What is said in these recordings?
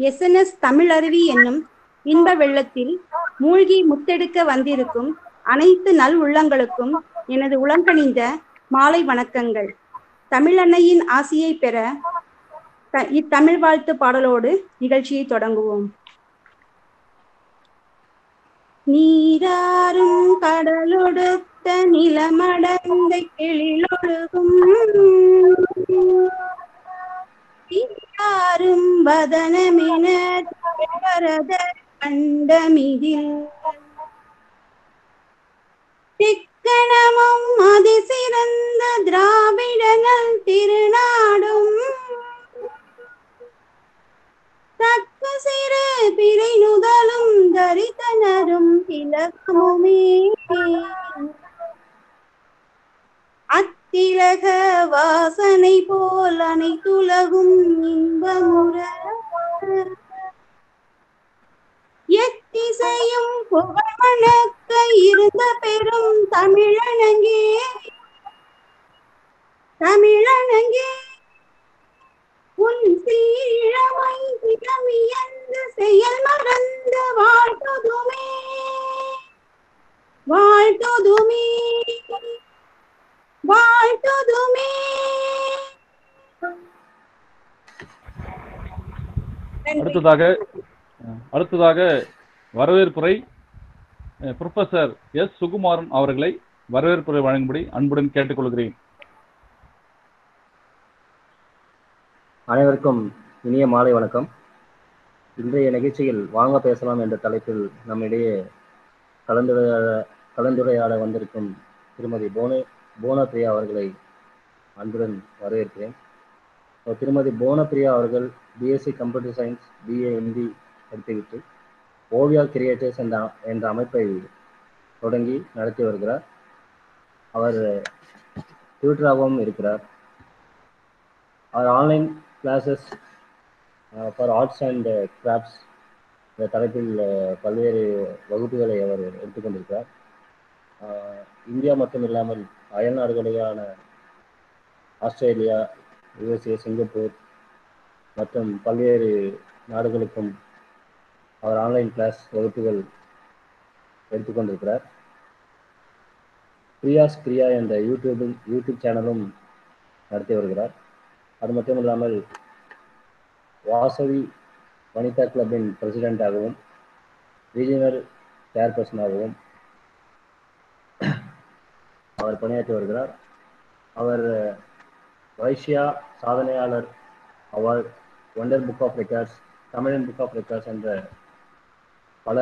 SNS Tamilaruvi என்னும் இன்ப வெள்ளத்தில் மூழ்கி முத்தெடுக்க வந்திருக்கும் அனைத்து நல் உள்ளங்களுக்கும் எனது உளங்கனிந்த மாலை வணக்கங்கள். தமிழன்னையின் ஆசியை பெற இத்தமிழ் வாழ்த்து பாடலோடு நிகழ்ச்சியை தொடங்குவோம். நீராறும் கடலொடுத்த நிலமடந்த கிளிலொழுகும் யாரும் வதனமென வரத கண்டமிதில் திக்கணமும் அதிசிறந்த திராவிடங்கள் திருநாடும் தக்க சிறு பிறை நுதலும் தரித்தனரும் திலகமுமே அத்திலக வாசனை போல் அனைத்துலகும் இன்பமுற எத்திசையும் புகழ்வணக்க இருந்த பெரும் தமிழனங்கே உன் சீழமை திகமியந்த செயல் மறந்த வாழ்த்துதுமே அடுத்ததாக வரவேற்புரை புரொஃபசர் எஸ் சுகுமாரன் அவர்களை வரவேற்புரை வழங்கும்படி அன்புடன் கேட்டுக்கொள்கிறேன். அனைவருக்கும் இனிய மாலை வணக்கம். இன்றைய நிகழ்ச்சியில் வாங்க பேசலாம் என்ற தலைப்பில் நம்மிடையே கலந்துரையாட வந்திருக்கும் திருமதி போனப்பிரியா அவர்களை அன்புடன் வரவேற்கிறேன். திருமதி போனப்பிரியா அவர்கள் BSc computer science, BA Hindi படித்துவிட்டு ஓவியா கிரியேட்டர்ஸ் என்ற அமைப்பை தொடங்கி நடத்தி வருகிறார். அவர் டியூட்டராகவும் இருக்கிறார். அவர் online classes for arts and crafts இந்த தலைப்பில் பல்வேறு வகுப்புகளை அவர் எடுத்துக்கொண்டிருக்கிறார். இந்தியா மட்டும் இல்லாமல் அயல் நாடுகளான ஆஸ்திரேலியா, யுஎஸ்ஏ, சிங்கப்பூர் மற்றும் பல்வேறு நாடுகளுக்கும் அவர் ஆன்லைன் கிளாஸ் வகுப்புகள் எடுத்துக்கொண்டிருக்கிறார். பிரியாஸ் பிரியா என்ற யூடியூப் சேனலும் நடத்தி வருகிறார். அது மட்டும் இல்லாமல் வாசவி வனிதா கிளப்பின் பிரசிடென்டாகவும் ரீஜினல் சேர்பர்சனாகவும் அவர் பணியாற்றி வருகிறார். அவர் வைஷ்யா சாதனையாளர் award, wonder book of records, Tamilan book of records என்ற பல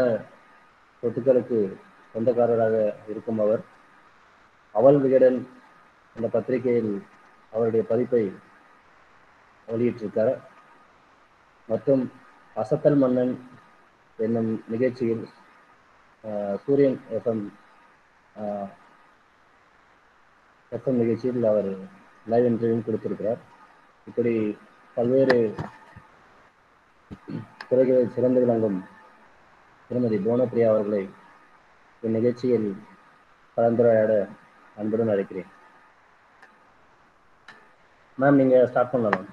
சொத்துக்களுக்கு சொந்தக்காரராக இருக்கும் அவர் அவள் விகடன் என்ற பத்திரிகையில் அவருடைய பதிப்பை வெளியிட்டிருக்கார். மற்றும் அசத்தல் மன்னன் என்னும் நிகழ்ச்சியில் சூரியன் எஃப்எம் நிகழ்ச்சியில் அவர் லைவ் இன்டர்வியூ கொடுத்திருக்கிறார். இப்படி பல்வேறு துறைகளில் சிறந்து விளங்கும் திருமதி போனப்பிரியா அவர்களை இந்நிகழ்ச்சியில் கலந்துரையாட அன்புடன் அழைக்கிறேன். மேம், நீங்க ஸ்டார்ட் பண்ணலாம்.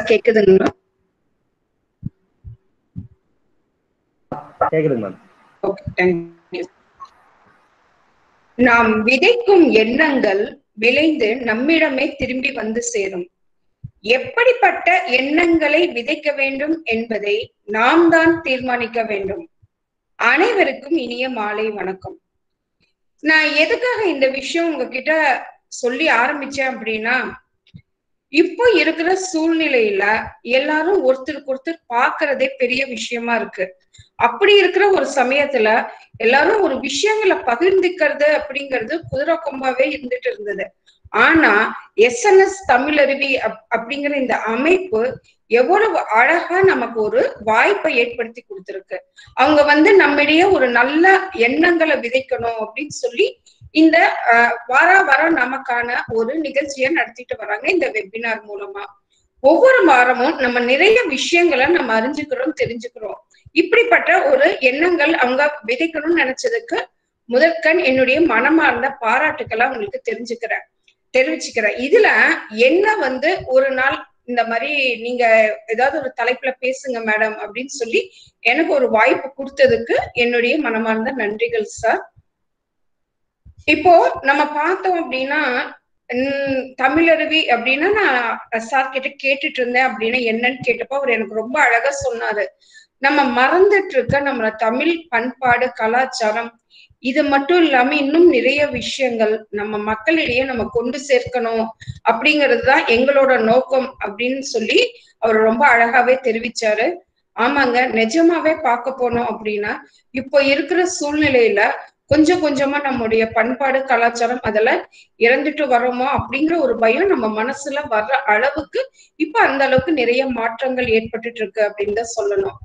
கேக்குதுங்களா? கேக்குதுங்க மேம். Okay, thank you. நாம் விதைக்கும் எண்ணங்கள் விளைந்து நம்மிடமே திரும்பி வந்து சேரும். எப்படிப்பட்ட எண்ணங்களை விதைக்க வேண்டும் என்பதை நாம் தான் தீர்மானிக்க வேண்டும். அனைவருக்கும் இனிய மாலை வணக்கம். நான் எதுக்காக இந்த விஷயம் உங்ககிட்ட சொல்லி ஆரம்பிச்சேன் அப்படின்னா, இப்போ இருக்கிற சூழ்நிலையில எல்லாரும் ஒருத்தருக்கு ஒருத்தர் பாக்குறதே பெரிய விஷயமா இருக்கு. அப்படி இருக்கிற ஒரு சமயத்துல எல்லாரும் ஒரு விஷயங்களை பகிர்ந்துக்கிறது அப்படிங்கிறது குதிரை கொம்பாவே இருந்துட்டு இருந்தது. ஆனா எஸ்என்எஸ் தமிழருவி அப்படிங்கிற இந்த அமைப்பு எவ்வளவு அழகா நமக்கு ஒரு வாய்ப்பை ஏற்படுத்தி கொடுத்திருக்கு. அவங்க நம்மிடையே ஒரு நல்ல எண்ணங்களை விதைக்கணும் அப்படின்னு சொல்லி இந்த வாரம் நமக்கான ஒரு நிகழ்ச்சியை நடத்திட்டு வராங்க. இந்த வெபினார் மூலமா ஒவ்வொரு வாரமும் நம்ம நிறைய விஷயங்களை நம்ம அறிஞ்சுக்கிறோம், தெரிஞ்சுக்கிறோம். இப்படிப்பட்ட ஒரு எண்ணங்கள் அவங்க விதைக்கணும்னு நினைச்சதுக்கு முதற்கண் என்னுடைய மனமார்ந்த பாராட்டுக்களை உங்களுக்கு தெரிஞ்சுக்கிறேன். தெரிவிச்சுக்கிறேன். இதுல என்ன வந்து ஒரு நாள் இந்த மாதிரி நீங்க ஏதாவது ஒரு தலைப்புல பேசுங்க மேடம் அப்படின்னு சொல்லி எனக்கு ஒரு வாய்ப்பு கொடுத்ததுக்கு என்னுடைய மனமார்ந்த நன்றிகள் சார். இப்போ நம்ம பார்த்தோம் அப்படின்னா தமிழருவி அப்படின்னா நான் சார் கிட்ட கேட்டுட்டு இருந்தேன் அப்படின்னா என்னன்னு கேட்டப்போ அவர் எனக்கு ரொம்ப அழகா சொன்னாரு. நம்ம மறந்துட்டு இருக்க நம்ம தமிழ் பண்பாடு கலாச்சாரம் இது மட்டும் இல்லாம இன்னும் நிறைய விஷயங்கள் நம்ம மக்களிடையே நம்ம கொண்டு சேர்க்கணும் அப்படிங்கிறது தான் எங்களோட நோக்கம் அப்படின்னு சொல்லி அவர் ரொம்ப அழகாவே தெரிவிச்சாரு. ஆமாங்க, நிஜமாவே பார்க்க போனோம் அப்படின்னா இப்போ இருக்கிற சூழ்நிலையில கொஞ்சம் கொஞ்சமா நம்முடைய பண்பாடு கலாச்சாரம் அதெல்லாம் இறந்துட்டு வரோமோ அப்படிங்கிற ஒரு பயம் நம்ம மனசுல வர்ற அளவுக்கு இப்ப அந்த அளவுக்கு நிறைய மாற்றங்கள் ஏற்பட்டுட்டு இருக்கு அப்படின்னு தான் சொல்லணும்.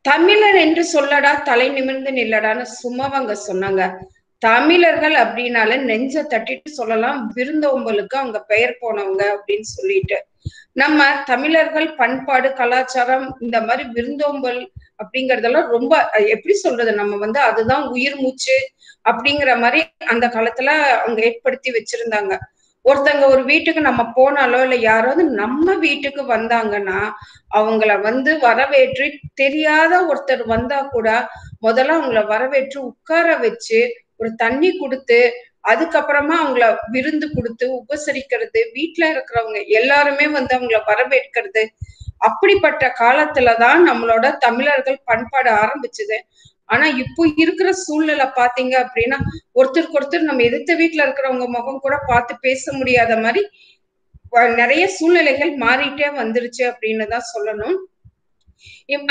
தமிழர் என்று சொல்லடா தலை நிமிர்ந்து நில்லடான்னு சும்மாவங்க சொன்னாங்க. தமிழர்கள் அப்படின்னால நெஞ்ச தட்டிட்டு சொல்லலாம் விருந்தோம்பலுக்கு அவங்க பெயர் போனவங்க அப்படின்னு சொல்லிட்டு. நம்ம தமிழர்கள் பண்பாடு கலாச்சாரம் இந்த மாதிரி விருந்தோம்பல் அப்படிங்கறதெல்லாம் ரொம்ப எப்படி சொல்றது, நம்ம வந்து அதுதான் உயிர் மூச்சு அப்படிங்கிற மாதிரி அந்த காலத்துல அவங்க ஏற்படுத்தி வச்சிருந்தாங்க. ஒருத்தங்க ஒரு வீட்டுக்கு நம்ம போனாலோ இல்ல யாராவது நம்ம வீட்டுக்கு வந்தாங்கன்னா அவங்கள வந்து வரவேற்று, தெரியாத ஒருத்தர் வந்தா கூட முதல்ல அவங்கள வரவேற்று உட்கார வச்சு ஒரு தண்ணி கொடுத்து அதுக்கப்புறமா அவங்கள விருந்து கொடுத்து உபசரிக்கிறது, வீட்டுல இருக்கிறவங்க எல்லாருமே வந்து அவங்கள வரவேற்கிறது. அப்படிப்பட்ட காலத்துலதான் நம்மளோட தமிழர்கள் பண்பாடு ஆரம்பிச்சது. ஆனா இப்போ இருக்கிற சூழ்நிலை பாத்தீங்க அப்படின்னா ஒருத்தருக்கு ஒருத்தர் நம்ம எதிர்த்த வீட்டுல இருக்கிறவங்க முகம் கூட பார்த்து பேச முடியாத மாதிரி நிறைய சூழ்நிலைகள் மாறிட்டே வந்துருச்சு அப்படின்னு தான் சொல்லணும்.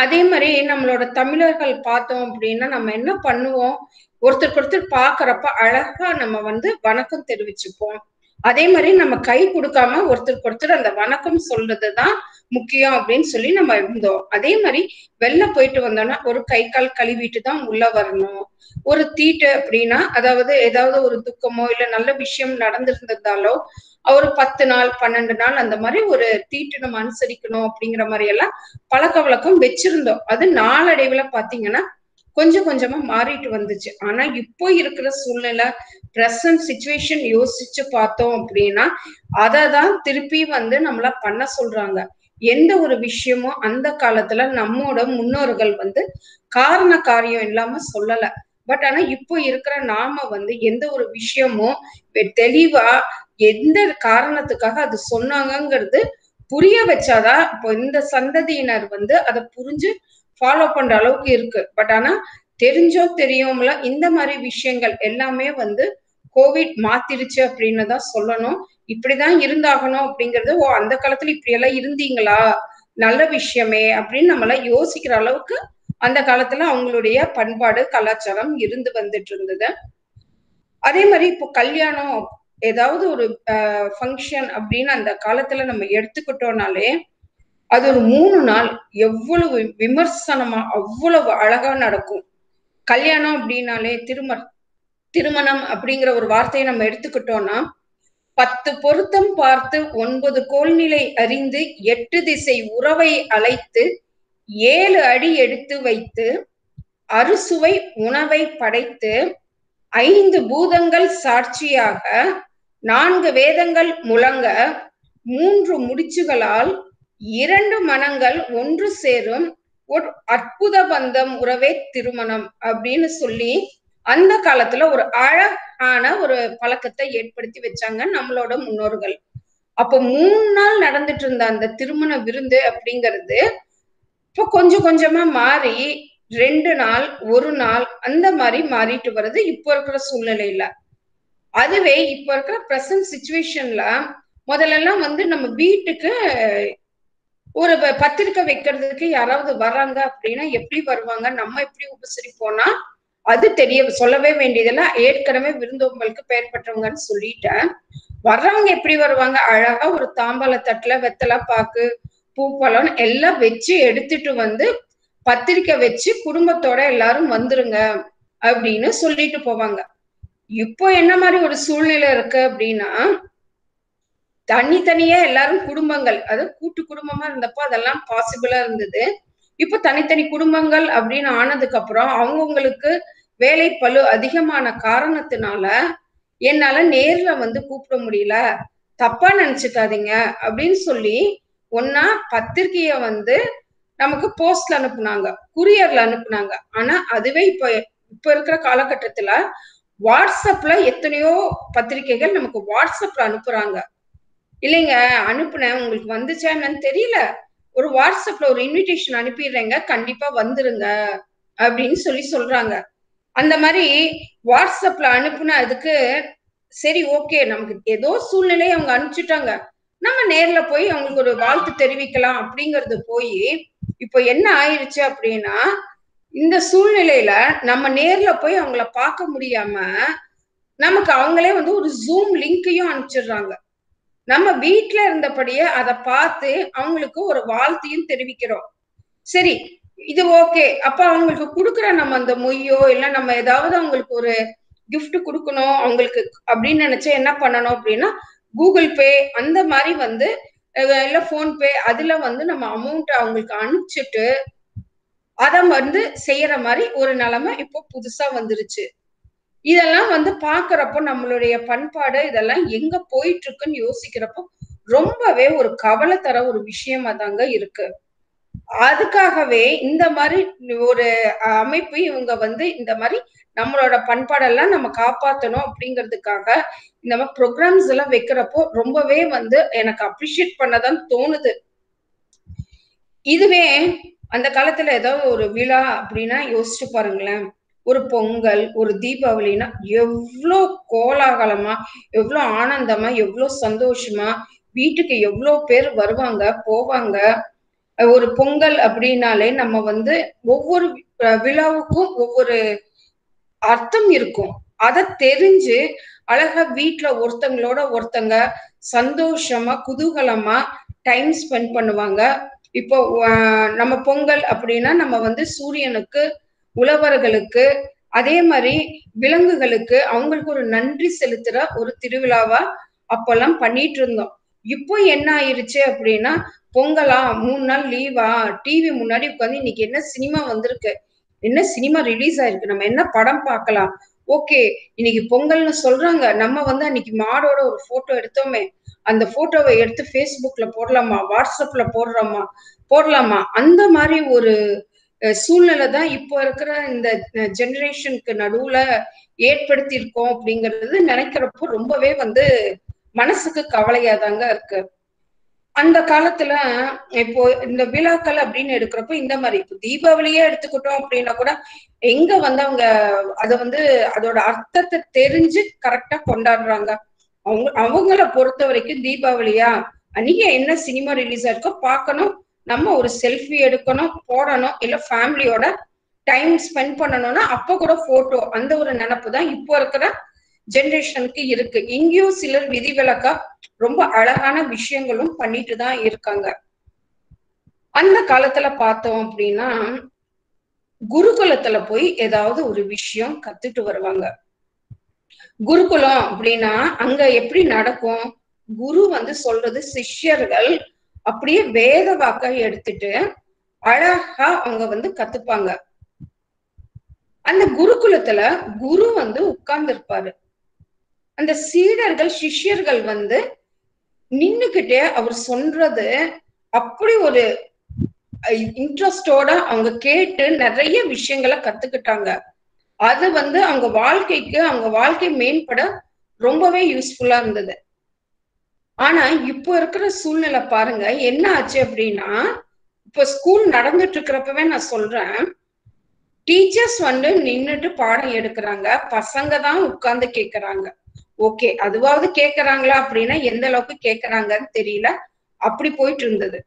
அதே மாதிரி நம்மளோட தமிழர்கள் பார்த்தோம் அப்படின்னா நம்ம என்ன பண்ணுவோம், ஒருத்தருக்கு ஒருத்தர் பாக்குறப்ப அழகா நம்ம வந்து வணக்கம் தெரிவிச்சுப்போம். அதே மாதிரி நம்ம கை கொடுக்காம ஒருத்தருக்கு ஒருத்தர் அந்த வணக்கம் சொல்றதுதான் முக்கியம் அப்படின்னு சொல்லி நம்ம இருந்தோம். அதே மாதிரி வெளில போயிட்டு வந்தோம்னா ஒரு கை கால் கழுவிட்டு தான் உள்ள வரணும். ஒரு தீட்டு அப்படின்னா அதாவது ஏதாவது ஒரு துக்கமோ இல்ல நல்ல விஷயம் நடந்திருந்தாலோ ஒரு 10 நாள் 12 நாள் அந்த மாதிரி ஒரு தீட்டு நம்ம அனுசரிக்கணும் அப்படிங்கிற மாதிரி எல்லாம் பழக்க வழக்கம் வச்சிருந்தோம். அது நாளடைவுல பாத்தீங்கன்னா கொஞ்சம் கொஞ்சமா மாறிட்டு வந்துச்சு. ஆனா இப்போ இருக்கிற சூழ்நிலை பிரசன்ட் சிச்சுவேஷன் யோசிச்சு பார்த்தோம் அப்படின்னா அததான் திருப்பி வந்து நம்மள பண்ண சொல்றாங்க. எந்த ஒரு விஷயமும் அந்த காலத்துல நம்மோட முன்னோர்கள் வந்து காரண காரியம் இல்லாம சொல்லல. பட் ஆனா இப்போ இருக்கிற நாம வந்து எந்த ஒரு விஷயமும் தெளிவா எந்த காரணத்துக்காக அது சொன்னாங்கிறது புரிய வச்சாதான் இப்போ இந்த சந்ததியினர் வந்து அதை புரிஞ்சு ஃபாலோ பண்ற அளவுக்கு இருக்கு. பட் ஆனா தெரிஞ்சோ தெரியும்ல இந்த மாதிரி விஷயங்கள் எல்லாமே வந்து கோவிட் மாத்திருச்சு அப்படின்னு தான் சொல்லணும். இப்படிதான் இருந்தாகணும் அப்படிங்கிறது அந்த காலத்துல இப்படி எல்லாம் இருந்தீங்களா, நல்ல விஷயமே அப்படின்னு நம்மள யோசிக்கிற அளவுக்கு அந்த காலத்துல அவங்களுடைய பண்பாடு கலாச்சாரம் இருந்து வந்துட்டு இருந்தது. அதே மாதிரி இப்போ கல்யாணம் ஏதாவது ஒரு ஃபங்க்ஷன் அப்படின்னு அந்த காலத்துல நம்ம எடுத்துக்கிட்டோம்னாலே அது ஒரு 3 நாள் எவ்வளவு விமர்சனமா அவ்வளவு அழகா நடக்கும். கல்யாணம் அப்படின்னாலே திருமணம் அப்படிங்கிற ஒரு வார்த்தையை நம்ம எடுத்துக்கிட்டோம்னா 10 பொருத்தம் பார்த்து 9 கோல்நிலை அறிந்து 8 திசை உறவை அழைத்து 7 அடி எடுத்து வைத்து அறுசுவை உணவை படைத்து 5 பூதங்கள் சாட்சியாக 4 வேதங்கள் முழங்க 3 முடிச்சுகளால் 2 மனங்கள் ஒன்று சேரும் ஒரு அற்புத பந்தம் உறவே திருமணம் அப்படின்னு சொல்லி அந்த காலத்துல ஒரு அழகான ஒரு பழக்கத்தை ஏற்படுத்தி வச்சாங்க நம்மளோட முன்னோர்கள். அப்போ 3 நாள் நடந்துட்டு இருந்த அந்த திருமண விருந்து அப்படிங்கிறது இப்போ கொஞ்சம் கொஞ்சமா மாறி 2 நாள் 1 நாள் அந்த மாதிரி மாறிட்டு வருது இப்போ இருக்கிற சூழ்நிலையில. அதுவே இப்ப இருக்கிற பிரசன்ட் சிச்சுவேஷன்ல முதல்ல எல்லாம் வந்து நம்ம வீட்டுக்கு ஒரு பத்திரிக்கை வைக்கிறதுக்கு யாராவது வர்றாங்க அப்படின்னா எப்படி வருவாங்க, நம்ம எப்படி உபசரிப்போம்னா அது சொல்லவே வேண்டியதெல்லாம் ஏற்கனவே விருந்தோம்பலுக்கு பெயர் பெற்றவங்கன்னு சொல்லிட்டேன். வர்றவங்க எப்படி வருவாங்க, அழகா ஒரு தாம்பால தட்டுல வெத்தலை பாக்கு பூ பழம் எல்லாம் வச்சு எடுத்துட்டு வந்து பத்திரிக்கை வச்சு குடும்பத்தோட எல்லாரும் வந்துருங்க அப்படின்னு சொல்லிட்டு போவாங்க. இப்போ என்ன மாதிரி ஒரு சூழ்நிலை இருக்கு அப்படின்னா தனித்தனியா எல்லாரும் குடும்பங்கள், அதாவது கூட்டு குடும்பமா இருந்தப்போ அதெல்லாம் பாசிபிளா இருந்தது. இப்போ தனித்தனி குடும்பங்கள் அப்படின்னு ஆனதுக்கு அப்புறம் அவங்கவுங்களுக்கு வேலை பளு அதிகமான காரணத்தினால என்னால நேர்ல வந்து கூப்பிட முடியல, தப்பா நினைச்சுக்காதீங்க அப்படின்னு சொல்லி ஒன்னா பத்திரிகைய வந்து நமக்கு போஸ்ட்ல அனுப்புனாங்க, குரியர்ல அனுப்புனாங்க. ஆனா அதுவே இப்ப இருக்கிற காலகட்டத்துல வாட்ஸ்அப்ல எத்தனையோ பத்திரிகைகள் நமக்கு வாட்ஸ்அப்ல அனுப்புறாங்க. இல்லைங்க, அனுப்புனேன், உங்களுக்கு வந்துச்சா என்னன்னு தெரியல, ஒரு வாட்ஸ்அப்ல ஒரு இன்விடேஷன் அனுப்பிடுறேங்க, கண்டிப்பா வந்துருங்க அப்படின்னு சொல்லி சொல்றாங்க. அந்த மாதிரி வாட்ஸ்அப்ல அனுப்புன அதுக்கு சரி ஓகே, நமக்கு ஏதோ சூழ்நிலை அவங்க அனுப்பிச்சுட்டாங்க, நம்ம நேர்ல போய் அவங்களுக்கு ஒரு வாழ்த்து தெரிவிக்கலாம் அப்படிங்கறது போய் இப்போ என்ன ஆயிருச்சு அப்படின்னா, இந்த சூழ்நிலையில நம்ம நேர்ல போய் அவங்கள பார்க்க முடியாம நமக்கு அவங்களே வந்து ஒரு ஜூம் லிங்கையும் அனுப்பிச்சிடுறாங்க. நம்ம வீட்டுல இருந்தபடியே அதை பார்த்து அவங்களுக்கு ஒரு வாழ்த்தையும் தெரிவிக்கிறோம். சரி, இது ஓகே. அப்ப அவங்களுக்கு கொடுக்குற நம்ம அந்த மொய்யோ இல்ல நம்ம ஏதாவது அவங்களுக்கு ஒரு கிஃப்ட் கொடுக்கணும் அவங்களுக்கு அப்படின்னு நினைச்சா என்ன பண்ணணும் அப்படின்னா, கூகுள் பே அந்த மாதிரி வந்து இல்ல போன்பே அதுல வந்து நம்ம அமௌண்ட் அவங்களுக்கு அனுப்பிச்சுட்டு அதை வந்து செய்யற மாதிரி ஒரு நிலைமை இப்போ புதுசா வந்துருச்சு. இதெல்லாம் வந்து பாக்குறப்போ நம்மளுடைய பண்பாடு இதெல்லாம் எங்க போயிட்டு இருக்குன்னு யோசிக்கிறப்போ ரொம்பவே ஒரு கவலை தர ஒரு விஷயமா தாங்க இருக்கு. அதுக்காகவே இந்த மாதிரி ஒரு அமைப்பு இவங்க வந்து இந்த மாதிரி நம்மளோட பண்பாடெல்லாம் நம்ம காப்பாற்றணும் அப்படிங்கிறதுக்காக இந்த மாதிரி ப்ரோக்ராம்ஸ் எல்லாம் வைக்கிறப்போ ரொம்பவே வந்து எனக்கு அப்ரிஷியேட் பண்ணதான் தோணுது. இதுவே அந்த காலத்துல ஏதாவது ஒரு விழா அப்படின்னா யோசிச்சு பாருங்களேன், ஒரு பொங்கல் ஒரு தீபாவளினா எவ்வளோ கோலாகலமா, எவ்வளோ ஆனந்தமா, எவ்வளோ சந்தோஷமா வீட்டுக்கு எவ்வளோ பேர் வருவாங்க போவாங்க. ஒரு பொங்கல் அப்படின்னாலே நம்ம வந்து ஒவ்வொரு விழாவுக்கும் ஒவ்வொரு அர்த்தம் இருக்கும். அதை தெரிஞ்சு அழகா வீட்டுல ஒருத்தங்களோட ஒருத்தங்க சந்தோஷமா குதூகலமா டைம் ஸ்பெண்ட் பண்ணுவாங்க. இப்போ நம்ம பொங்கல் அப்படின்னா நம்ம வந்து சூரியனுக்கு, உழவர்களுக்கு, அதே மாதிரி விலங்குகளுக்கு அவங்களுக்கு ஒரு நன்றி செலுத்துற ஒரு திருவிழாவா அப்பெல்லாம் பண்ணிட்டு இருந்தோம். இப்போ என்ன ஆயிருச்சு அப்படின்னா, பொங்கலா 3 நாள் லீவா, டிவி முன்னாடி உட்காந்து இன்னைக்கு என்ன சினிமா வந்திருக்கு, என்ன சினிமா ரிலீஸ் ஆயிருக்கு, நம்ம என்ன படம் பார்க்கலாம், ஓகே இன்னைக்கு பொங்கல்னு சொல்றாங்க, நம்ம வந்து அன்னைக்கு மாடோட ஒரு போட்டோ எடுத்தோமே, அந்த போட்டோவை எடுத்து ஃபேஸ்புக்ல போடலாமா, வாட்ஸ்அப்ல போடலாமா, அந்த மாதிரி ஒரு சூழ்நிலை தான் இப்போ இருக்கிற இந்த ஜெனரேஷனுக்கு நடுவுல ஏற்படுத்தி இருக்கோம் அப்படிங்கிறது நினைக்கிறப்போ ரொம்பவே வந்து மனசுக்கு கவலையா தாங்க இருக்கு. அந்த காலத்துல இப்போ இந்த விழாக்கள் அப்படின்னு எடுக்கிறப்போ இந்த மாதிரி இப்போ தீபாவளியே எடுத்துக்கிட்டோம் அப்படின்னா கூட எங்க வந்து அவங்க அதை வந்து அதோட அர்த்தத்தை தெரிஞ்சு கரெக்டா கொண்டாடுறாங்க. அவங்கள பொறுத்த வரைக்கும் தீபாவளியா அன்னைக்கு என்ன சினிமா ரிலீஸ் ஆயிருக்கோ பார்க்கணும், நம்ம ஒரு செல்ஃபி எடுக்கணும், போடணும், இல்ல ஃபேமிலியோட டைம் ஸ்பெண்ட் பண்ணணும்னா அப்ப கூட போட்டோ, அந்த ஒரு நினைப்பு தான் இப்போ இருக்கிற ஜெனரேஷனுக்கு இருக்கு. இங்கேயும் சிலர் விதிவிலக்கா ரொம்ப அழகான விஷயங்களும் பண்ணிட்டு தான் இருக்காங்க. அந்த காலத்துல பார்த்தோம் அப்படின்னா குருகுலத்துல போய் ஏதாவது ஒரு விஷயம் கத்துட்டு வருவாங்க. குருகுலம் அப்படின்னா அங்க எப்படி நடக்கும், குரு வந்து சொல்றது சிஷ்யர்கள் அப்படியே வேத வாக்கா எடுத்துட்டு அழகா அவங்க வந்து கத்துப்பாங்க. அந்த குருகுலத்துல குரு வந்து உட்கார்ந்து இருப்பாரு, அந்த சீடர்கள் சிஷ்யர்கள் வந்து நின்னுகிட்டே அவர் சொல்றது அப்படி ஒரு இன்ட்ரெஸ்டோட அவங்க கேட்டு நிறைய விஷயங்களை கத்துக்கிட்டாங்க. அது வந்து அவங்க வாழ்க்கைக்கு, அவங்க வாழ்க்கை மேம்பட ரொம்பவே யூஸ்ஃபுல்லா இருந்தது. ஆனா இப்போ இருக்கிற சூழ்நிலை பாருங்க என்ன ஆச்சு அப்படின்னா, இப்ப ஸ்கூல் நடந்துட்டு இருக்கிறப்பவே நான் சொல்றேன், டீச்சர்ஸ் வந்து நின்னுட்டு பாடம் எடுக்கிறாங்க, பசங்க தான் உட்கார்ந்து கேட்கறாங்க. ஓகே, அதுவாவது கேட்கறாங்களா அப்படின்னா எந்த அளவுக்கு கேட்கறாங்கன்னு தெரியல, அப்படி போயிட்டு இருந்தது.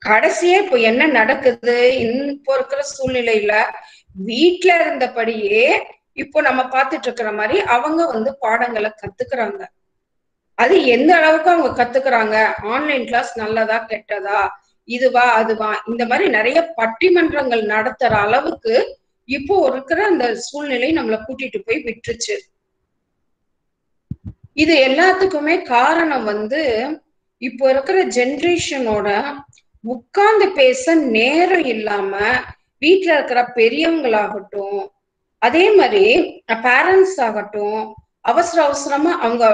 கடைசியா இப்போ என்ன நடக்குது, இப்போ இருக்கிற சூழ்நிலையில வீட்டுல இருந்தபடியே இப்போ நம்ம பார்த்துட்டு இருக்கிற மாதிரி அவங்க வந்து பாடங்களை கத்துக்கிறாங்க. அது எந்த அளவுக்கு அவங்க கத்துக்கிறாங்க, ஆன்லைன் கிளாஸ் நல்லதா கெட்டதா, இதுவா அதுவா, இந்த மாதிரி நிறைய பட்டிமன்றங்கள் நடத்துற அளவுக்கு இப்போ இருக்கிற அந்த சூழ்நிலை நம்மளை கூட்டிட்டு போய் விட்டுருச்சு. இது எல்லாத்துக்குமே காரணம் வந்து இப்போ இருக்கிற ஜெனரேஷனோட உட்கார்ந்து பேச நேரம் இல்லாம வீட்டுல இருக்கிற பெரியவங்களாகட்டும், அதே மாதிரி பேரண்ட்ஸ் ஆகட்டும், அவசர அவசரமா அவங்க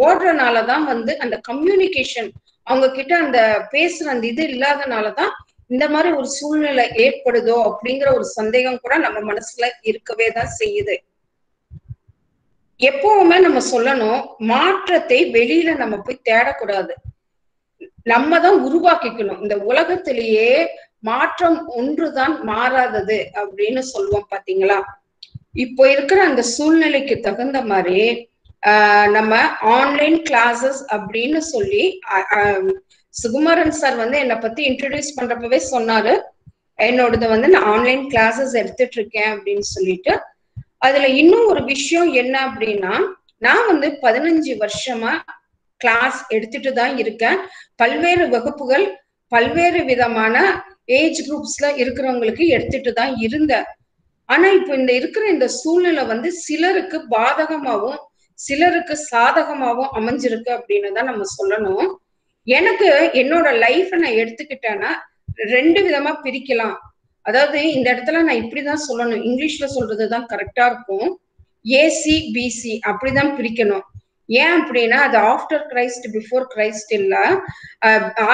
ஓடுறனாலதான் வந்து அந்த கம்யூனிகேஷன் அவங்க கிட்ட அந்த பேசுற அந்த இது இல்லாதனாலதான் இந்த மாதிரி ஒரு சூழ்நிலை ஏற்படுதோ அப்படிங்கிற ஒரு சந்தேகம் கூட நம்ம மனசுல இருக்கவே தான் செய்யுது. எப்பவுமே நம்ம சொல்லணும், மாற்றத்தை வெளியில நம்ம போய் தேடக்கூடாது, நம்ம தான் உருவாக்கிக்கணும். இந்த உலகத்திலேயே மாற்றம் ஒன்றுதான் மாறாதது அப்படின்னு சொல்லுவோம் பாத்தீங்களா. இப்போ இருக்கிற அந்த சூழ்நிலைக்கு தகுந்த மாதிரி நம்ம ஆன்லைன் கிளாஸஸ் அப்படின்னு சொல்லி சுகுமாரன் சார் வந்து என்னை பத்தி இன்ட்ரடியூஸ் பண்றப்பவே சொன்னாரு, என்னோடது வந்து நான் ஆன்லைன் கிளாஸஸ் எடுத்துட்டு இருக்கேன் அப்படின்னு சொல்லிட்டு. அதுல இன்னும் ஒரு விஷயம் என்ன அப்படின்னா, நான் வந்து 15 வருஷமா கிளாஸ் எடுத்துட்டு தான் இருக்கேன். பல்வேறு வகுப்புகள் பல்வேறு விதமான ஏஜ் குரூப்ஸ்ல இருக்கிறவங்களுக்கு எடுத்துட்டு தான் இருந்தேன். ஆனா இப்ப இருக்கிற இந்த சூழ்நிலை வந்து சிலருக்கு பாதகமாவும் சிலருக்கு சாதகமாவும் அமைஞ்சிருக்கு அப்படின்னு தான் நம்ம சொல்லணும். எனக்கு என்னோட லைஃப நான் எடுத்துக்கிட்டேன்னா 2 விதமா பிரிக்கலாம். அதாவது இந்த இடத்துல நான் இப்படிதான் சொல்லணும், இங்கிலீஷ்ல சொல்றதுதான் கரெக்டா இருக்கும். ஏசி பிசி அப்படிதான் பிரிக்கணும். ஏன் அப்படின்னா அது ஆஃப்டர் கிரைஸ்ட் பிஃபோர் கிரைஸ்ட் இல்ல,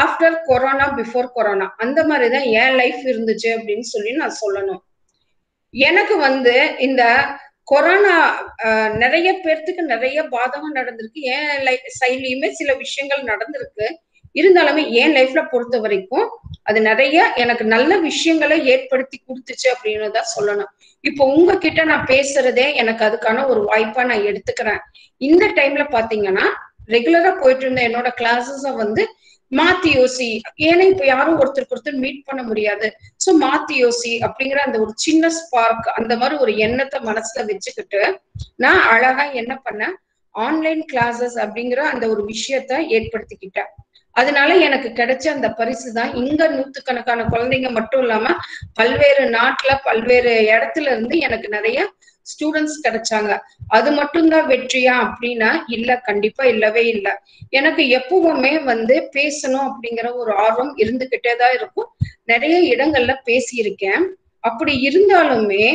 ஆஃப்டர் கொரோனா பிஃபோர் கொரோனா அந்த மாதிரிதான் என் லைஃப் இருந்துச்சு அப்படின்னு சொல்லி நான் சொல்லணும். எனக்கு வந்து இந்த கொரோனா நிறைய பேர்த்துக்கு நிறைய பாதகம் நடந்திருக்கு, என் லைஃப் சைட்லயுமே சில விஷயங்கள் நடந்திருக்கு. இருந்தாலுமே என் லைஃப்ல பொறுத்த வரைக்கும் அது நிறைய எனக்கு நல்ல விஷயங்களை ஏற்படுத்தி கொடுத்துச்சு அப்படின்னு தான் சொல்லணும். இப்போ உங்ககிட்ட நான் பேசுறதே எனக்கு அதுக்கான ஒரு வாய்ப்பா நான் எடுத்துக்கிறேன். இந்த டைம்ல பாத்தீங்கன்னா ரெகுலரா போயிட்டு இருந்த என்னோட கிளாஸஸ வந்து மாத்தி யோசி, ஏன்னா இப்ப யாரும் ஒருத்தருக்கு ஒருத்தர் மீட் பண்ண முடியாது, சோ மாத்தி யோசி அப்படிங்கிற அந்த ஒரு சின்ன ஸ்பார்க், அந்த மாதிரி ஒரு எண்ணத்தை மனசுல வச்சுக்கிட்டு நான் அழகா என்ன பண்ணேன், ஆன்லைன் கிளாஸஸ் அப்படிங்கிற அந்த ஒரு விஷயத்த ஏற்படுத்திக்கிட்டேன். அதனால எனக்கு கிடைச்ச அந்த பரிசு தான் இங்க 100கணக்கான குழந்தைங்க மட்டும் இல்லாம பல்வேறு நாட்டுல பல்வேறு இடத்துல இருந்து எனக்கு நிறைய ஸ்டூடெண்ட்ஸ் கிடைச்சாங்க. அது மட்டும்தான் வெற்றியா அப்படின்னா இல்ல, கண்டிப்பா இல்லவே இல்லை. எனக்கு எப்பவுமே வந்து பேசணும் அப்படிங்கிற ஒரு ஆர்வம் இருந்துகிட்டே தான் இருக்கும். நிறைய இடங்கள்ல பேசியிருக்கேன். அப்படி இருந்தாலுமே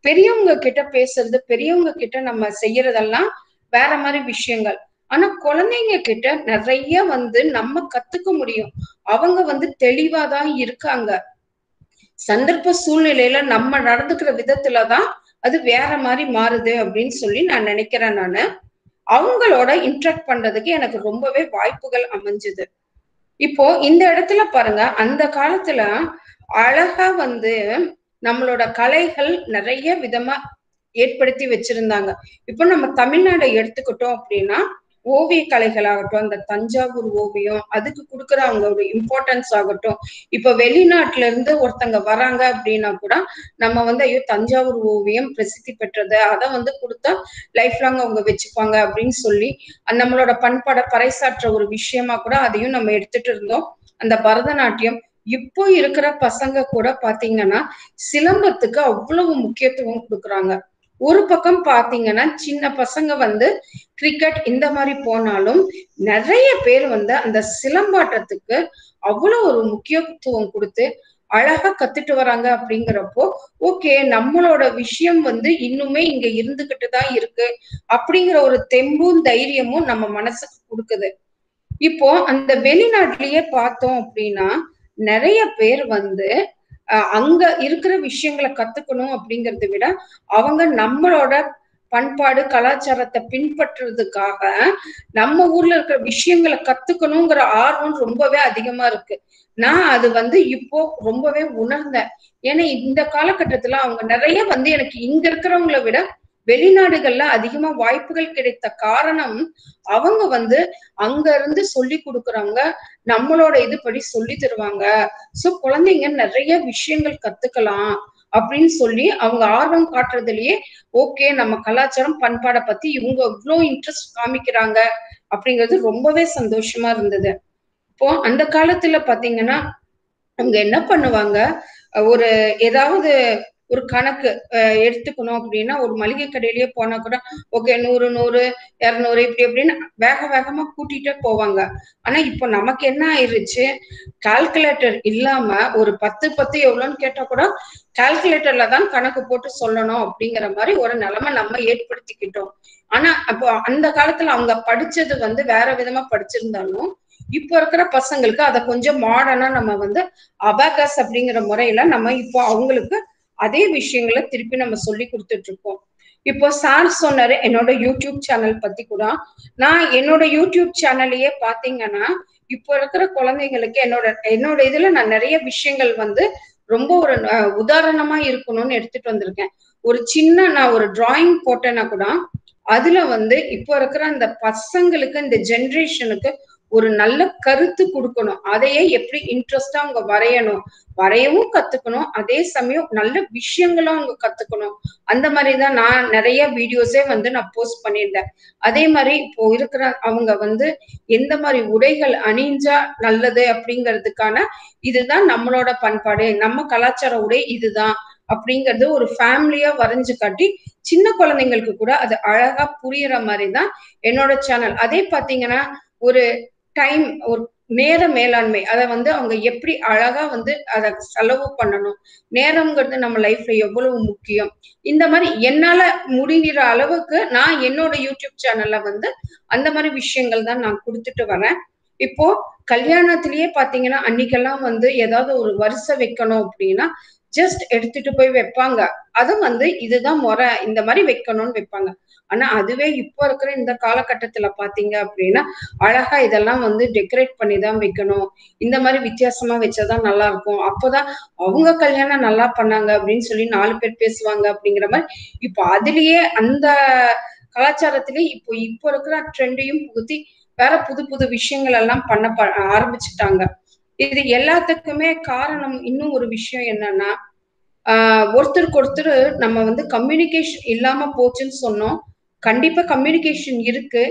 பெரியவங்க கிட்ட பேசுறது, பெரியவங்க கிட்ட நம்ம செய்யறதெல்லாம் வேற மாதிரி விஷயங்கள். ஆனா குழந்தைங்க கிட்ட நிறைய வந்து நம்ம கத்துக்க முடியும். அவங்க வந்து தெளிவாதான் இருக்காங்க. சந்தர்ப்ப சூழ்நிலையில நம்ம நடந்துக்கிற விதத்துலதான் அது வேற மாதிரி மாறுது அப்படின்னு சொல்லி நான் நினைக்கிறேன். நானு அவங்களோட இன்ட்ராக்ட் பண்றதுக்கு எனக்கு ரொம்பவே வாய்ப்புகள் அமைஞ்சுது. இப்போ இந்த இடத்துல பாருங்க, அந்த காலத்துல அழகா வந்து நம்மளோட கலைகள் நிறைய விதமா ஏற்படுத்தி வச்சிருந்தாங்க. இப்போ நம்ம தமிழ்நாடை எடுத்துக்கிட்டோம் அப்படின்னா ஓவிய கலைகளாகட்டும், அந்த தஞ்சாவூர் ஓவியம் அதுக்கு கொடுக்குற அவங்களோட இம்பார்ட்டன்ஸ் ஆகட்டும். இப்ப வெளிநாட்டுல இருந்து ஒருத்தங்க வராங்க அப்படின்னா கூட நம்ம வந்து ஐயோ தஞ்சாவூர் ஓவியம் பிரசித்தி பெற்றது, அதை வந்து கொடுத்தா லைஃப் லாங் அவங்க வச்சுப்பாங்க அப்படின்னு சொல்லி நம்மளோட பண்பாடை பறைசாற்ற ஒரு விஷயமா கூட அதையும் நம்ம எடுத்துட்டு இருந்தோம். அந்த பரதநாட்டியம் இப்போ இருக்கிற பசங்க கூட பாத்தீங்கன்னா சிலம்பத்துக்கு அவ்வளவு முக்கியத்துவம் கொடுக்குறாங்க. ஒரு பக்கம் பாத்தீங்கன்னா சின்ன பசங்க வந்து கிரிக்கெட் இந்த மாதிரி போனாலும் நிறைய பேர் வந்து அந்த சிலம்பாட்டத்துக்கு அவ்வளவு ஒரு முக்கியத்துவம் கொடுத்து அழகா கத்துட்டு வராங்க. அப்படிங்கிறப்போ ஓகே, நம்மளோட விஷயம் வந்து இன்னுமே இங்க இருந்துகிட்டு தான் இருக்கு அப்படிங்கிற ஒரு தெம்பும் தைரியமும் நம்ம மனசுக்கு கொடுக்குது. இப்போ அந்த வெளிநாட்டிலேயே பார்த்தோம் அப்படின்னா நிறைய பேர் வந்து அங்க இருக்கிற விஷயங்களை கத்துக்கணும் அப்படிங்கறத விட அவங்க நம்மளோட பண்பாடு கலாச்சாரத்தை பின்பற்றுறதுக்காக நம்ம ஊர்ல இருக்கிற விஷயங்களை கத்துக்கணுங்கிற ஆர்வம் ரொம்பவே அதிகமா இருக்கு. நான் அது வந்து இப்போ ரொம்பவே உணர்ந்தேன். ஏன்னா இந்த காலகட்டத்துல அவங்க நிறைய வந்து எனக்கு இங்க இருக்கிறவங்களை விட வெளிநாடுகள்ல அதிகமா வாய்ப்புகள் கிடைத்த காரணம் அவங்க வந்து அங்க இருந்து சொல்லி கொடுக்குறாங்க, நம்மளோட இது படி சொல்லி தருவாங்க. சோ குழந்தைங்க நிறைய விஷயங்கள் கத்துக்கலாம் அப்படின்னு சொல்லி அவங்க ஆர்வம் காட்டுறதுலயே ஓகே நம்ம கலாச்சாரம் பண்பாடை பத்தி இவங்க இவ்வளவு இன்ட்ரெஸ்ட் காமிக்கிறாங்க அப்படிங்கிறது ரொம்பவே சந்தோஷமா இருந்தது. இப்போ அந்த காலத்துல பாத்தீங்கன்னா அவங்க என்ன பண்ணுவாங்க, ஒரு ஏதாவது ஒரு கணக்கு எடுத்துக்கணும் அப்படின்னா ஒரு மளிகை கடையிலேயே போனா கூட ஓகே 100 100 200 இப்படி அப்படின்னு வேக வேகமா கூட்டிட்டே போவாங்க. ஆனா இப்போ நமக்கு என்ன ஆயிருச்சு, கால்குலேட்டர் இல்லாம ஒரு 10 எவ்வளவுன்னு கேட்டா கூட கால்குலேட்டர்ல தான் கணக்கு போட்டு சொல்லணும் அப்படிங்கிற மாதிரி ஒரு நிலைமை நம்ம ஏற்படுத்திக்கிட்டோம். ஆனா அப்போ அந்த காலத்துல அவங்க படிச்சது வந்து வேற விதமா படிச்சிருந்தாலும் இப்போ இருக்கிற பசங்களுக்கு அதை கொஞ்சம் மாடர்னா நம்ம வந்து அபாகஸ் அப்படிங்கிற முறையில நம்ம இப்போ அவங்களுக்கு அதே விஷயங்களை திருப்பி நம்ம சொல்லி கொடுத்துட்டு இருக்கோம். இப்போ சார் சொன்னாரு என்னோட யூடியூப் சேனல் பத்தி கூட. நான் என்னோட யூடியூப் சேனல்லையே பாத்தீங்கன்னா இப்போ இருக்கிற குழந்தைங்களுக்கு என்னோட இதுல நான் நிறைய விஷயங்கள் வந்து ரொம்ப ஒரு உதாரணமா இருக்கணும்னு எடுத்துட்டு வந்திருக்கேன். ஒரு சின்ன நான் ஒரு டிராயிங் போட்டேன்னா கூட அதுல வந்து இப்போ இருக்கிற அந்த பசங்களுக்கு இந்த ஜெனரேஷனுக்கு ஒரு நல்ல கருத்து கொடுக்கணும். அதையே எப்படி இன்ட்ரெஸ்டா அவங்க வரையவும் கத்துக்கணும், அதே சமயம் நல்ல விஷயங்களும் அவங்க கத்துக்கணும். அந்த மாதிரிதான் நான் நிறைய வீடியோஸே வந்து நான் போஸ்ட் பண்ணியிருந்தேன். அதே மாதிரி இப்போ இருக்கிற அவங்க வந்து எந்த மாதிரி உடைகள் அணிஞ்சா நல்லது அப்படிங்கிறதுக்கான இதுதான் நம்மளோட பண்பாடு, நம்ம கலாச்சார உடை இதுதான் அப்படிங்கறது ஒரு ஃபேமிலியா வரைஞ்சு காட்டி சின்ன குழந்தைங்களுக்கு கூட அது அழகா புரியுற மாதிரிதான் என்னோட சேனல். அதே பாத்தீங்கன்னா ஒரு டைம் ஒரு நேர மேலாண்மை, அதை வந்து அவங்க எப்படி அழகா வந்து அதை செலவு பண்ணணும், நேரம்ங்கிறது நம்ம லைஃப்ல எவ்வளவு முக்கியம், இந்த மாதிரி என்னால முடிகிற அளவுக்கு நான் என்னோட யூடியூப் சேனல்ல வந்து அந்த மாதிரி விஷயங்கள் தான் நான் கொடுத்துட்டு வரேன். இப்போ கல்யாணத்திலேயே பாத்தீங்கன்னா அன்னைக்கெல்லாம் வந்து ஏதாவது ஒரு வரிசை வைக்கணும் அப்படின்னா ஜஸ்ட் எடுத்துட்டு போய் வைப்பாங்க. அது வந்து இதுதான் முறை, இந்த மாதிரி வைக்கணும்னு வைப்பாங்க. ஆனா அதுவே இப்போ இருக்கிற இந்த காலகட்டத்துல பாத்தீங்க அப்படின்னா அழகா இதெல்லாம் வந்து டெக்கரேட் பண்ணிதான் வைக்கணும், இந்த மாதிரி வித்தியாசமா வச்சாதான் நல்லா இருக்கும், அப்போதான் அவங்க கல்யாணம் நல்லா பண்ணாங்க அப்படின்னு சொல்லி 4 பேர் பேசுவாங்க அப்படிங்கிற மாதிரி இப்போ அதுலயே அந்த கலாச்சாரத்திலே இப்போ இருக்கிற ட்ரெண்டையும் புகுத்தி வேற புது புது விஷயங்கள் எல்லாம் பண்ண ஆரம்பிச்சுட்டாங்க. இது எல்லாத்துக்குமே காரணம் இன்னும் ஒரு விஷயம் என்னன்னா ஒருத்தருக்கு ஒருத்தர் நம்ம வந்து கம்யூனிகேஷன் இல்லாம போச்சுன்னு சொன்னோம். கண்டிப்பா கம்யூனிகேஷன் இருக்கு.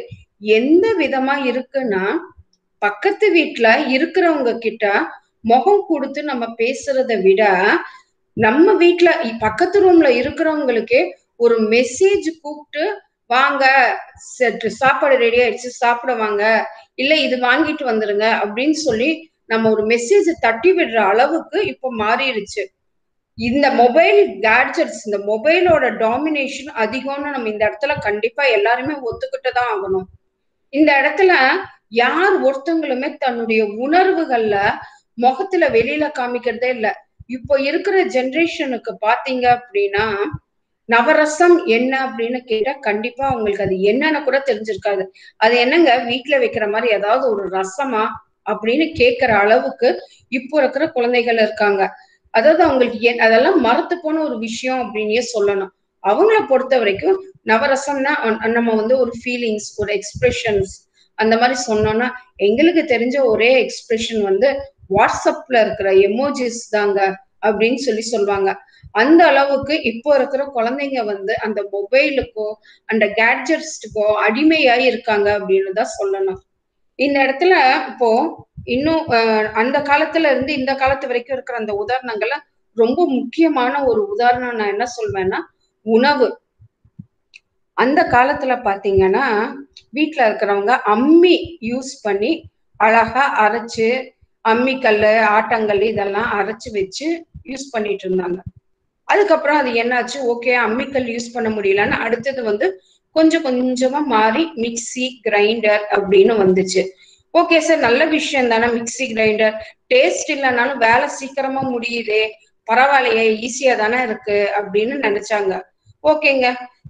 எந்த விதமா இருக்குன்னா பக்கத்து வீட்டுல இருக்கிறவங்க கிட்ட முகம் கொடுத்து நம்ம பேசுறதை விட நம்ம வீட்டுல பக்கத்து ரூம்ல இருக்கிறவங்களுக்கே ஒரு மெசேஜ் கூப்பிட்டு வாங்க சாப்பாடு ரெடி ஆயிடுச்சு சாப்பிட வாங்க, இல்ல இது வாங்கிட்டு வந்துருங்க அப்படின்னு சொல்லி நம்ம ஒரு மெசேஜ் தட்டி விடுற அளவுக்கு இப்ப மாறிடுச்சு. இந்த மொபைல் கேட்ஜெட்ஸ், இந்த மொபைலோட டாமினேஷன் அதிகம்னு நம்ம இந்த இடத்துல கண்டிப்பா எல்லாருமே ஒத்துக்கிட்டுதான் ஆகணும். இந்த இடத்துல யார் ஒருத்தவங்களுமே தன்னுடைய உணர்வுகள்ல முகத்துல வெளியில காமிக்கிறதே இல்ல. இப்போ இருக்கிற ஜெனரேஷனுக்கு பாத்தீங்க அப்படின்னா நவரசம் என்ன அப்படின்னு கேட்டா கண்டிப்பா அவங்களுக்கு அது என்னன்னு கூட தெரிஞ்சிருக்காது. அது என்னங்க வீட்டுல வைக்கிற மாதிரி ஏதாவது ஒரு ரசமா அப்படின்னு கேட்கிற அளவுக்கு இப்போ இருக்கிற குழந்தைகள் இருக்காங்க. அதாவது அவங்களுக்கு அதெல்லாம் மறத்து போன ஒரு விஷயம் அப்படின்னே சொல்லணும். அவங்கள பொறுத்த வரைக்கும் நவரசம்னா நம்ம வந்து ஒரு ஃபீலிங்ஸ், ஒரு எக்ஸ்பிரஷன்ஸ் அந்த மாதிரி சொன்னோம்னா எங்களுக்கு தெரிஞ்ச ஒரே எக்ஸ்பிரஷன் வந்து வாட்ஸ்அப்ல இருக்கிற எமோஜிஸ் தாங்க அப்படின்னு சொல்லுவாங்க. அந்த அளவுக்கு இப்போ இருக்கிற குழந்தைங்க வந்து அந்த மொபைலுக்கோ அந்த கேட்ஜெட்ஸ்க்கோ அடிமையாய் இருக்காங்க அப்படின்னு தான் சொல்லணும். இந்த இடத்துல இப்போ இன்னும் அந்த காலத்துல இருந்து இந்த காலத்து வரைக்கும் இருக்கிற அந்த உதாரணங்கள்ல ரொம்ப முக்கியமான ஒரு உதாரணம் நான் என்ன சொல்வேன்னா உணவு. அந்த காலத்துல பாத்தீங்கன்னா வீட்டுல இருக்கிறவங்க அம்மி யூஸ் பண்ணி அழகா அரைச்சு, அம்மிக்கல்லு ஆட்டங்கல் இதெல்லாம் அரைச்சு வச்சு யூஸ் பண்ணிட்டு இருந்தாங்க. அதுக்கப்புறம் அது என்னாச்சு, ஓகே அம்மிக்கல் யூஸ் பண்ண முடியலன்னு அடுத்தது வந்து கொஞ்சம் கொஞ்சமா மாறி மிக்சி கிரைண்டர் அப்படின்னு வந்துச்சு. ஓகே சார் நல்ல விஷயம் தானே மிக்சி கிரைண்டர், டேஸ்ட் இல்லைனாலும் வேலை சீக்கிரமா முடியுதே, பரவாயில்லையே ஈஸியா தானே இருக்கு அப்படின்னு நினைச்சாங்க. ஓகேங்க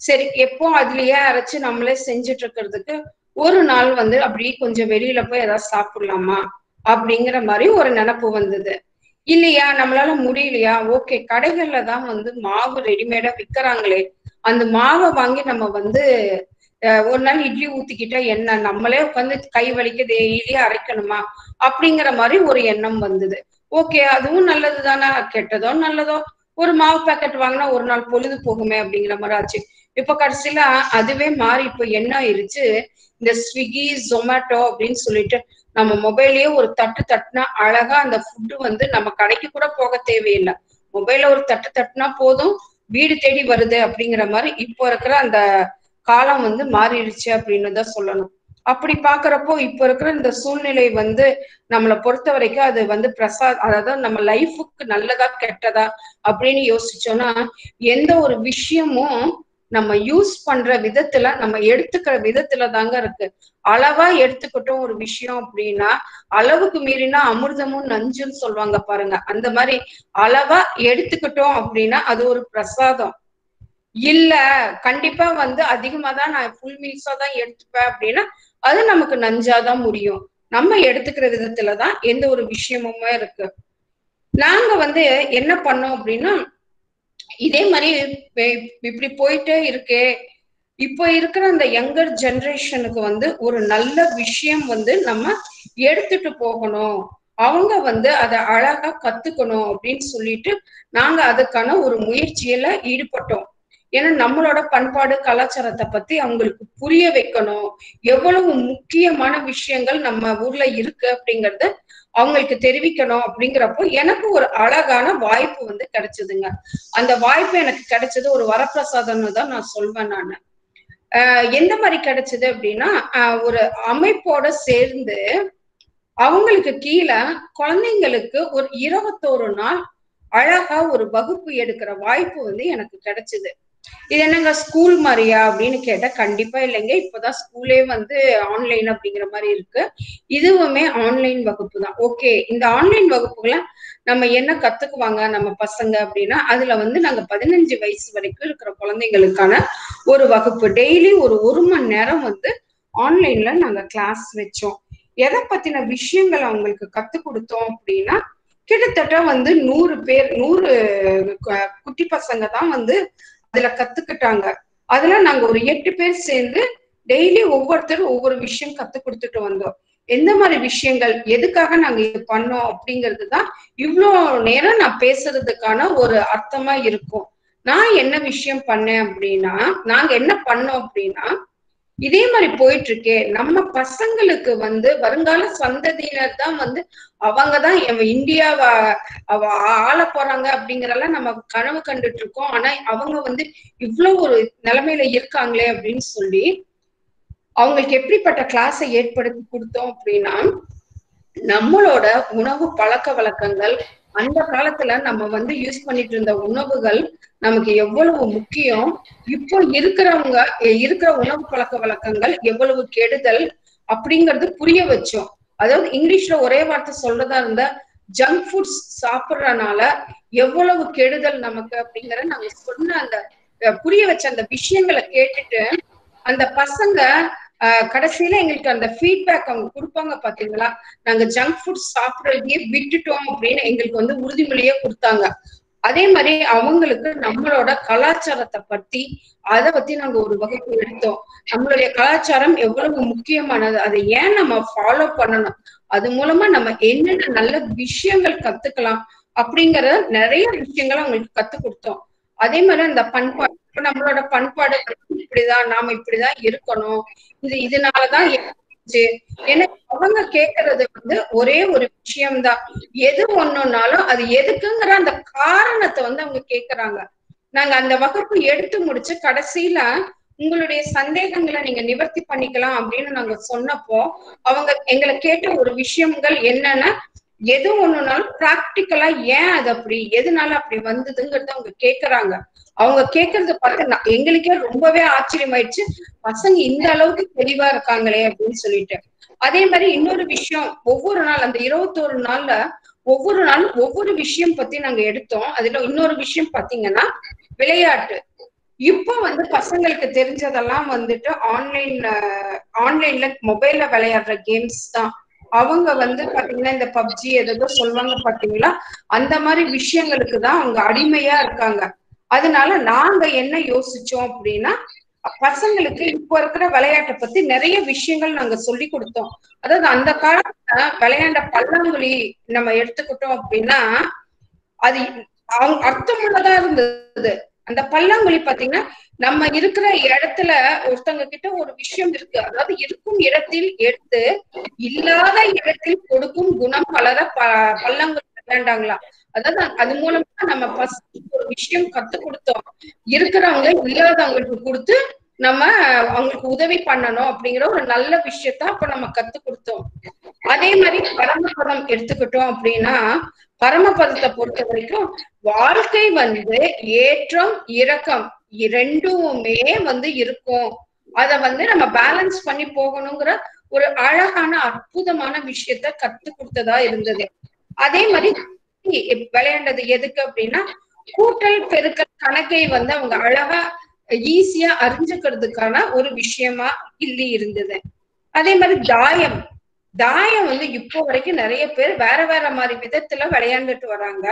சரி எப்போ அதுலயே அரைச்சு நம்மளே செஞ்சுட்டு இருக்கிறதுக்கு ஒரு நாள் வந்து அப்படி கொஞ்சம் வெளியில போய் ஏதாவது சாப்பிடலாமா அப்படிங்கிற மாதிரி ஒரு நினைப்பு வந்தது. இல்லையா நம்மளால முடியலையா, ஓகே கடைகள்ல தான் வந்து மாவு ரெடிமேடா விற்கிறாங்களே, அந்த மாவை வாங்கி நம்ம வந்து ஒரு நாள் இட்லி ஊத்திக்கிட்டா என்ன, நம்மளே உட்காந்து கை வலிக்க டெய்லி அரைக்கணுமா அப்படிங்கிற மாதிரி ஒரு எண்ணம் வந்தது. ஓகே அதுவும் நல்லது தானே, கெட்டதோ நல்லதோ ஒரு மாவு பேக்கெட் வாங்கினா ஒரு நாள் பொழுது போகுமே அப்படிங்கிற மாதிரி ஆச்சு. இப்ப கடைசியில அதுவே மாறி இப்ப என்ன ஆயிருச்சு, இந்த ஸ்விக்கி ஜொமேட்டோ அப்படின்னு சொல்லிட்டு நம்ம மொபைல்லயே ஒரு தட்டுனா அழகா அந்த ஃபுட்டு வந்து நம்ம கடைக்கு கூட போக தேவையில்லை, மொபைல ஒரு தட்டு தட்டுனா போதும், வீடு தேடி வருது அப்படிங்கிற மாதிரி இப்போ இருக்கிற அந்த காலம் வந்து மாறிடுச்சு அப்படின்னு தான் சொல்லணும். அப்படி பாக்குறப்போ இப்ப இருக்கிற இந்த சூழ்நிலை வந்து நம்மளை பொறுத்த வரைக்கும் அது வந்து அதாவது நம்ம லைஃபுக்கு நல்லதா கெட்டதா அப்படின்னு யோசிச்சோம்னா, எந்த ஒரு விஷயமும் நம்ம யூஸ் பண்ற விதத்துல, நம்ம எடுத்துக்கிற விதத்துல தாங்க இருக்கு. அளவா எடுத்துக்கிட்டோம் ஒரு விஷயம் அப்படின்னா, அளவுக்கு மீறினா அமிர்தமும் நஞ்சுன்னு சொல்லுவாங்க பாருங்க. அந்த மாதிரி அளவா எடுத்துக்கிட்டோம் அப்படின்னா அது ஒரு பிரசாதம். இல்ல கண்டிப்பா வந்து அதிகமா தான் நான் ஃபுல் மீல்ஸா தான் எடுத்துப்பேன் அப்படின்னா அது நமக்கு நஞ்சாதான் முடியும். நம்ம எடுத்துக்கிற விதத்துலதான் எந்த ஒரு விஷயமுமே இருக்கு. நாங்க வந்து என்ன பண்ணோம் அப்படின்னா, இதே மாதிரி இப்படி போயிட்டே இருக்கே, இப்போ இருக்கிற அந்த யங்கர் ஜெனரேஷனுக்கு வந்து ஒரு நல்ல விஷயம் வந்து நம்ம எடுத்துட்டு போகணும், அவங்க வந்து அதை அழகா கத்துக்கணும் அப்படின்னு சொல்லிட்டு நாங்க அதுக்கான ஒரு முயற்சியில ஈடுபட்டோம். ஏன்னா நம்மளோட பண்பாடு கலாச்சாரத்தை பத்தி அவங்களுக்கு புரிய வைக்கணும், எவ்வளவு முக்கியமான விஷயங்கள் நம்ம ஊர்ல இருக்கு அப்படிங்கறத அவங்களுக்கு தெரிவிக்கணும். அப்படிங்கிறப்போ எனக்கு ஒரு அழகான வாய்ப்பு வந்து கிடைச்சதுங்க. அந்த வாய்ப்பு எனக்கு கிடைச்சது ஒரு வரப்பிரசாதம்னு தான் நான் சொல்வேன் நானு. எந்த மாதிரி கிடைச்சது அப்படின்னா, ஒரு அமைப்போட சேர்ந்து அவங்களுக்கு கீழே குழந்தைங்களுக்கு ஒரு 21 நாள் அழகா ஒரு வகுப்பு எடுக்கிற வாய்ப்பு வந்து எனக்கு கிடைச்சது. இது என்னங்க ஸ்கூல் மாதிரியா அப்படின்னு கேட்டா கண்டிப்பா இல்லைங்க. இப்பதான் ஸ்கூலே வந்து ஆன்லைன் அப்படிங்கிற மாதிரி இருக்கு. இதுவுமே ஆன்லைன் வகுப்பு தான். ஓகே, இந்த ஆன்லைன் வகுப்புகளை நம்ம என்ன கத்துக்குவாங்க நம்ம பசங்க அப்படின்னா, அதுல வந்து நாங்க 15 வயசு வரைக்கும் இருக்கிற குழந்தைங்களுக்கான ஒரு வகுப்பு டெய்லி ஒரு மணி நேரம் வந்து ஆன்லைன்ல நாங்க கிளாஸ் வச்சோம். எதை பத்தின விஷயங்கள் அவங்களுக்கு கத்து கொடுத்தோம் அப்படின்னா, கிட்டத்தட்ட வந்து 100 பேர் 100 குட்டி பசங்க தான் வந்து அதுல கத்துக்கிட்டாங்க. அதுல நாங்க ஒரு 8 பேர் சேர்ந்து டெய்லி ஒவ்வொருத்தரும் ஒவ்வொரு விஷயம் கத்து கொடுத்துட்டு வந்தோம். எந்த மாதிரி விஷயங்கள், எதுக்காக நாங்க இது பண்ணோம் அப்படிங்கிறது தான் இவ்வளோ நேரம் நான் பேசுறதுக்கான ஒரு அர்த்தமா இருக்கும். நான் என்ன விஷயம் பண்ணேன் அப்படின்னா, நாங்க என்ன பண்ணோம் அப்படின்னா, இதே மாதிரி போயிட்டு இருக்கே, நம்ம பசங்களுக்கு வந்து வருங்கால சந்ததியினர் தான் வந்து அவங்கதான் இந்தியாவை ஆள போறாங்க அப்படிங்கறதெல்லாம் நம்ம கனவு கண்டுட்டு இருக்கோம். ஆனா அவங்க வந்து இவ்வளவு ஒரு நிலைமையில இருக்காங்களே அப்படின்னு சொல்லி அவங்களுக்கு எப்படிப்பட்ட கிளாஸை ஏற்படுத்தி கொடுத்தோம் அப்படின்னா, நம்மளோட உணவு பழக்க வழக்கங்கள், அந்த காலத்துல நம்ம வந்து யூஸ் பண்ணிட்டு இருந்த உணவுகள் நமக்கு எவ்வளவு முக்கியம், இப்போ இருக்கிற உணவு பழக்க வழக்கங்கள் எவ்வளவு கெடுதல் அப்படிங்கறது புரிய வச்சோம். அதாவது இங்கிலீஷ்ல ஒரே வார்த்தை சொல்றதா இருந்தா, ஜங்க் ஃபுட்ஸ் சாப்பிடுறதுனால எவ்வளவு கெடுதல் நமக்கு அப்படிங்கிற நாங்க சொன்ன அந்த புரிய வச்ச அந்த விஷயங்களை கேட்டுட்டு அந்த பசங்க கடைசியில எங்களுக்கு அந்த ஃபீட்பேக் அவங்க கொடுப்பாங்க பாத்தீங்களா, நாங்க ஜங்க் ஃபுட் சாப்பிடுறதையே விட்டுட்டோம் அப்படின்னு எங்களுக்கு வந்து உறுதிமொழியே கொடுத்தாங்க. அதே மாதிரி அவங்களுக்கு நம்மளோட கலாச்சாரத்தை பத்தி அதை பத்தி நாங்க ஒரு வகுப்பு எடுத்தோம். நம்மளுடைய கலாச்சாரம் எவ்வளவு முக்கியமானது, அதை ஏன் நம்ம ஃபாலோ பண்ணணும், அது மூலமா நம்ம என்னென்ன நல்ல விஷயங்கள் கத்துக்கலாம் அப்படிங்கிற நிறைய விஷயங்களை அவங்களுக்கு கத்து கொடுத்தோம். அதே மாதிரி அந்த பண்பாடு, நம்மளோட பண்பாடு இப்படிதான், நாம இப்படிதான் இருக்கணும், இதனாலதான் எனக்கு அவங்க கேட்கறது வந்து ஒரே ஒரு விஷயம்தான், எது ஒண்ணுனாலும் அது எதுக்குங்கிற அந்த காரணத்தை வந்து அவங்க கேக்குறாங்க. நாங்க அந்த வகுப்பு எடுத்து முடிச்சு கடைசியில உங்களுடைய சந்தேகங்களை நீங்க நிவர்த்தி பண்ணிக்கலாம் அப்படின்னு நாங்க சொன்னப்போ அவங்க எங்களை கேட்ட ஒரு விஷயங்கள் என்னன்னா, எது ஒண்ணுனாலும் பிராக்டிக்கலா ஏன் அது அப்படி, எதனால அப்படி வந்ததுங்கிறத அவங்க கேக்குறாங்க. அவங்க கேட்கறத பார்த்து எங்களுக்கே ரொம்பவே ஆச்சரியமாயிடுச்சு, பசங்க இந்த அளவுக்கு தெளிவா இருக்காங்களே அப்படின்னு சொல்லிட்டு. அதே மாதிரி இன்னொரு விஷயம், ஒவ்வொரு நாள் அந்த 21 நாள்ல ஒவ்வொரு நாளும் ஒவ்வொரு விஷயம் பத்தி நாங்க எடுத்தோம். அதுல இன்னொரு விஷயம் பாத்தீங்கன்னா விளையாட்டு. இப்போ வந்து பசங்களுக்கு தெரிஞ்சதெல்லாம் வந்துட்டு ஆன்லைன்ல மொபைல்ல விளையாடுற கேம்ஸ் தான். அவங்க வந்து பாத்தீங்கன்னா இந்த பப்ஜி ஏதோ சொல்லுவாங்க பாத்தீங்களா, அந்த மாதிரி விஷயங்களுக்கு தான் அவங்க அடிமையா இருக்காங்க. அதனால நாங்க என்ன யோசிச்சோம் அப்படின்னா, பசங்களுக்கு இப்போ இருக்கிற விளையாட்டை பத்தி நிறைய விஷயங்கள் நாங்க சொல்லி கொடுத்தோம். அதாவது அந்த காலத்துல விளையாண்ட பல்லாங்குழி நம்ம எடுத்துக்கிட்டோம் அப்படின்னா அது அவங்க அர்த்தமுள்ளதா இருந்தது. அந்த பல்லாங்குழி பாத்தீங்கன்னா நம்ம இருக்கிற இடத்துல ஒருத்தவங்க கிட்ட ஒரு விஷயம் இருக்கு, அதாவது இருக்கும் இடத்தில் எடுத்து இல்லாத இடத்தில் கொடுக்கும் குணம் பலர பல்லாங்குழி விளையாண்டாங்களா? அதாவது அது மூலமா நம்ம ஒரு விஷயம் கத்து கொடுத்தோம். இருக்கிறவங்க இல்லாதவங்களுக்கு கொடுத்து நம்ம அவங்களுக்கு உதவி பண்ணணும் அப்படிங்கிற ஒரு நல்ல விஷயத்த அப்ப நம்ம கத்து கொடுத்தோம். அதே மாதிரி பரமபதம் எடுத்துக்கிட்டோம் அப்படின்னா, பரமபதத்தை பொறுத்த வரைக்கும் வாழ்க்கை வந்து ஏற்றம் இறக்கம் இரண்டுமே வந்து இருக்கும். அத வந்து நம்ம பேலன்ஸ் பண்ணி போகணுங்கிற ஒரு அழகான அற்புதமான விஷயத்த கத்து கொடுத்ததா இருந்தது. அதே மாதிரி விளையாண்டது எதுக்கு அப்படின்னா, கூட்டல் பெருக்கல் கணக்கை வந்து அவங்க அழகா ஈஸியா அறிஞ்சுக்கிறதுக்கான ஒரு விஷயமா இல்லி இருந்தது. அதே மாதிரி தாயம் வந்து இப்போ வரைக்கும் நிறைய பேர் வேற வேற மாதிரி விதத்துல விளையாண்டுட்டு வராங்க.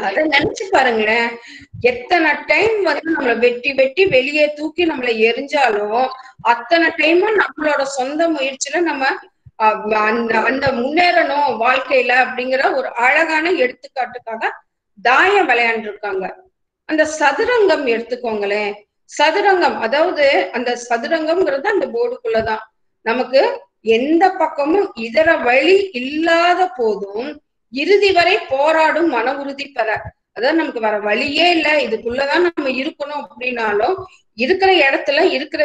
அத நினைச்சு பாருங்களேன், எத்தனை டைம் வந்து நம்மள வெட்டி வெட்டி வெளியே தூக்கி நம்மள எரிஞ்சாலும் அத்தனை டைமும் நம்மளோட சொந்த முயற்சியில நம்ம அந்த முன்னேறணும் வாழ்க்கையில அப்படிங்கிற ஒரு அழகான எடுத்துக்காட்டுக்காக தாயம் விளையாண்டுருக்காங்க. அந்த சதுரங்கம் எடுத்துக்கோங்களேன். சதுரங்கம், அதாவது அந்த சதுரங்கம்ங்கிறது அந்த போர்டுக்குள்ளதான். நமக்கு எந்த பக்கமும் இதர வழி இல்லாத போதும் இறுதி வரை போராடும் மன உறுதி பெற, அதாவது நமக்கு வர வழியே இல்லை, இதுக்குள்ளதான் நம்ம இருக்கணும் அப்படின்னாலும் இருக்கிற இடத்துல இருக்கிற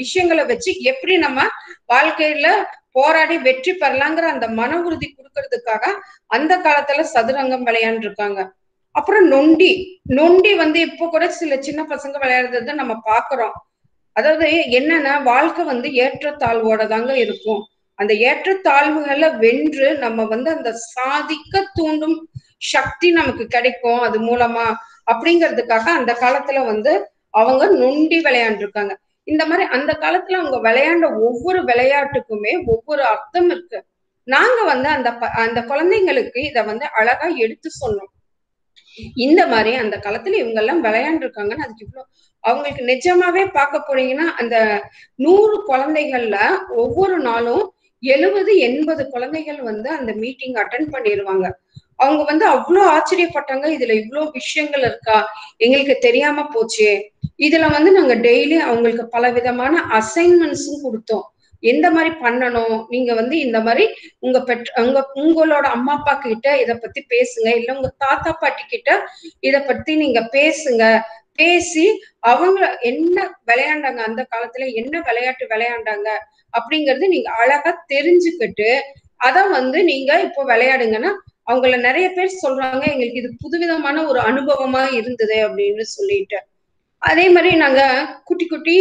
விஷயங்களை வச்சு எப்படி நம்ம வாழ்க்கையில போராடி வெற்றி பெறலாங்கிற அந்த மன உறுதி கொடுக்கறதுக்காக அந்த காலத்துல சதுரங்கம் விளையாண்டுருக்காங்க. அப்புறம் நொண்டி வந்து இப்போ கூட சில சின்ன பசங்க விளையாடுறத நம்ம பாக்குறோம். அதாவது என்னன்னா, வாழ்க்கை வந்து ஏற்றத்தாழ்வோட தாங்க இருக்கும். அந்த ஏற்றத்தாழ்வுகளை வென்று நம்ம வந்து அந்த சாதிக்க தூண்டும் சக்தி நமக்கு கிடைக்கும் அது மூலமா அப்படிங்கிறதுக்காக அந்த காலத்துல வந்து அவங்க நொண்டி விளையாண்டுருக்காங்க. இந்த மாதிரி அந்த காலத்துல அவங்க விளையாண்ட ஒவ்வொரு விளையாட்டுக்குமே ஒவ்வொரு அர்த்தம் இருக்கு. நாங்க வந்து அந்த குழந்தைங்களுக்கு இத வந்து அழகா எடுத்து சொன்னோம். இந்த மாதிரி அந்த காலத்துல இவங்க எல்லாம் விளையாண்டுருக்காங்கன்னு அதுக்கு இவ்வளவு அவங்களுக்கு நிஜமாவே பார்க்க போனீங்கன்னா, அந்த 100 குழந்தைகள்ல ஒவ்வொரு நாளும் 70-80 குழந்தைகள் வந்து அந்த மீட்டிங் அட்டென்ட் பண்ணிடுவாங்க. அவங்க வந்து அவ்வளவு ஆச்சரியப்பட்டாங்க, இதுல இவ்வளவு விஷயங்கள் இருக்கா, எங்களுக்கு தெரியாம போச்சு. இதுல வந்து நாங்க டெய்லி அவங்களுக்கு பல விதமான அசைன்மெண்ட்ஸும் கொடுத்தோம். எந்த மாதிரி பண்ணணும், நீங்க வந்து இந்த மாதிரி உங்களோட அம்மா அப்பா கிட்ட இத பத்தி பேசுங்க, இல்ல உங்க தாத்தா பாட்டி கிட்ட இத பத்தி நீங்க பேசுங்க. பேசி அவங்க என்ன விளையாண்டாங்க, அந்த காலத்துல என்ன விளையாட்டு விளையாண்டாங்க அப்படிங்கறது நீங்க அழகா தெரிஞ்சுக்கிட்டு அத வந்து நீங்க இப்போ விளையாடுங்கன்னா, அவங்கள நிறைய பேர் சொல்றாங்க எங்களுக்கு இது புதுவிதமான ஒரு அனுபவமா இருந்தது அப்படின்னு சொல்லிட்டு. அதே மாதிரி நாங்க குட்டி குட்டி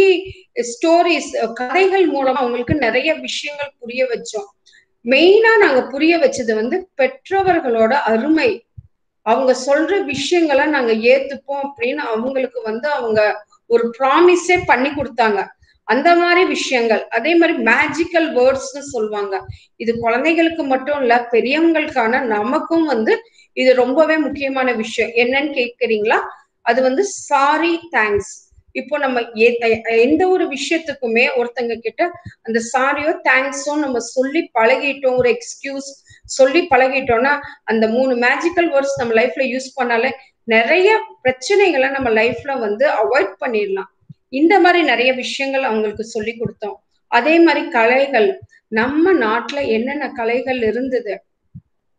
ஸ்டோரிஸ், கதைகள் மூலமா அவங்களுக்கு நிறைய விஷயங்கள் புரிய வச்சோம். மெயினா நாங்க புரிய வச்சது வந்து பெற்றவர்களோட அருமை. அவங்க சொல்ற விஷயங்களை நாங்க ஏத்துப்போம் அப்படின்னு அவங்களுக்கு வந்து அவங்க ஒரு ப்ராமிஸே பண்ணி கொடுத்தாங்க. அந்த மாதிரி விஷயங்கள். அதே மாதிரி மேஜிக்கல் வேர்ட்ஸ்ன்னு சொல்லுவாங்க. இது குழந்தைகளுக்கு மட்டும் இல்ல, பெரியவங்களுக்கான நமக்கும் வந்து இது ரொம்பவே முக்கியமான விஷயம். என்னன்னு கேக்குறீங்களா? அது வந்து சாரி, தேங்க்ஸ். இப்போ நம்ம எந்த ஒரு விஷயத்துக்குமே ஒருத்தங்க கிட்ட அந்த சாரியோ தேங்க்ஸோ நம்ம சொல்லி பழகிட்டோம், ஒரு எக்ஸ்கியூஸ் சொல்லி பழகிட்டோம்னா அந்த 3 மேஜிக்கல் வேர்ட்ஸ் நம்ம லைஃப்ல யூஸ் பண்ணாலே நிறைய பிரச்சனைகளை நம்ம லைஃப்ல வந்து அவாய்ட் பண்ணிடலாம். இந்த மாதிரி நிறைய விஷயங்கள் அவங்களுக்கு சொல்லி கொடுத்தோம். அதே மாதிரி கலைகள், நம்ம நாட்டுல என்னென்ன கலைகள் இருந்தது,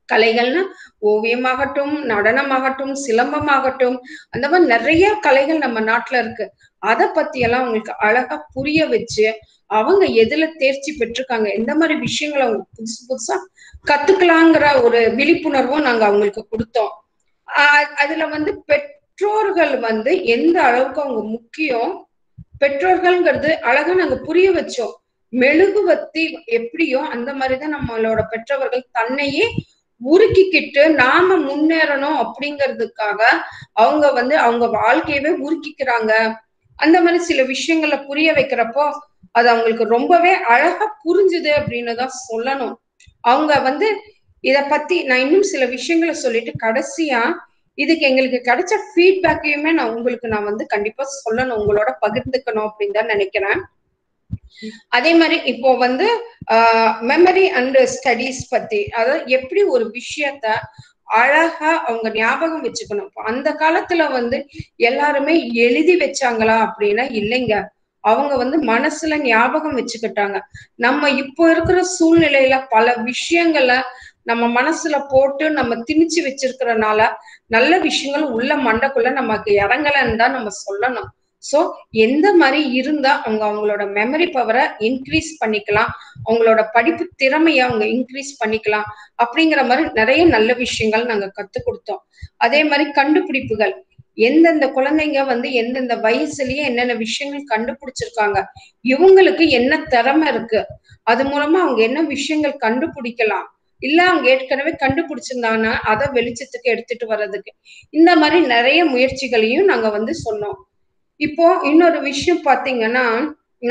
கலைகள்னா ஓவியமாகட்டும், நடனமாகட்டும், சிலம்பமாகட்டும், அந்த மாதிரி நிறைய கலைகள் நம்ம நாட்டுல இருக்கு. அதை பத்தி எல்லாம் அவங்களுக்கு அழகா புரிய வச்சு அவங்க எதுல தேர்ச்சி பெற்றிருக்காங்க, எந்த மாதிரி விஷயங்களை அவங்க புதுசு புதுசா கத்துக்கலாங்கிற ஒரு விழிப்புணர்வும் நாங்க அவங்களுக்கு கொடுத்தோம். அதுல வந்து பெற்றோர்கள் வந்து எந்த அளவுக்கு அவங்க முக்கியம், பெற்றோர்கள்ங்கிறது அழகா நாங்க புரிய வச்சோம். மெழுகுவத்தி எப்படியோ அந்த மாதிரிதான் நம்மளோட பெற்றவர்கள் தன்னையே உருக்கிக்கிட்டு நாம முன்னேறணும் அப்படிங்கிறதுக்காக அவங்க வந்து அவங்க வாழ்க்கையவே உருக்கிக்கிறாங்க. அந்த மாதிரி சில விஷயங்களை புரிய வைக்கிறப்போ அது அவங்களுக்கு ரொம்பவே அழகா புரிஞ்சுது அப்படின்னு தான் சொல்லணும். அவங்க வந்து இத பத்தி நான் இன்னும் சில விஷயங்களை சொல்லிட்டு கடைசியா இதுக்கு எங்களுக்கு கிடைச்ச ஃபீட்பேக்கையுமே நான் வந்து கண்டிப்பா சொல்லணும், உங்களோட பகிர்ந்துக்கணும் அப்படின்னு தான் நினைக்கிறேன். அதே மாதிரி இப்போ வந்து மெமரி அண்ட் ஸ்டடீஸ் பத்தி, அதாவது எப்படி ஒரு விஷயத்த அழகா அவங்க ஞாபகம் வச்சுக்கணும். அந்த காலத்துல வந்து எல்லாருமே எழுதி வச்சாங்களா அப்படின்னா இல்லைங்க, அவங்க வந்து மனசுல ஞாபகம் வச்சுக்கிட்டாங்க. நம்ம இப்போ இருக்கிற சூழ்நிலையில பல விஷயங்களை நம்ம மனசுல போட்டு நம்ம திணிச்சு வச்சிருக்கிறனால நல்ல விஷயங்கள் உள்ள மண்டைக்குள்ள நமக்கு இறங்கலன்னு தான் நம்ம சொல்லணும். சோ எந்த மாதிரி இருந்தா அவங்க அவங்களோட மெமரி பவரை இன்க்ரீஸ் பண்ணிக்கலாம், அவங்களோட படிப்பு திறமைய அவங்க இன்க்ரீஸ் பண்ணிக்கலாம் அப்படிங்கிற மாதிரி நிறைய நல்ல விஷயங்கள் நாங்க கத்து கொடுத்தோம். அதே மாதிரி கண்டுபிடிப்புகள், எந்தெந்த குழந்தைங்க வந்து எந்தெந்த வயசுலயே என்னென்ன விஷயங்கள் கண்டுபிடிச்சிருக்காங்க, இவங்களுக்கு என்ன திறமை இருக்கு, அது மூலமா அவங்க என்ன விஷயங்கள் கண்டுபிடிக்கலாம், இல்ல அவங்க ஏற்கனவே கண்டுபிடிச்சிருந்தாங்கன்னா அதை வெளிச்சத்துக்கு எடுத்துட்டு வர்றதுக்கு இந்த மாதிரி நிறைய முயற்சிகளையும் நாங்க வந்து சொன்னோம். இப்போ இன்னொரு விஷயம் பாத்தீங்கன்னா,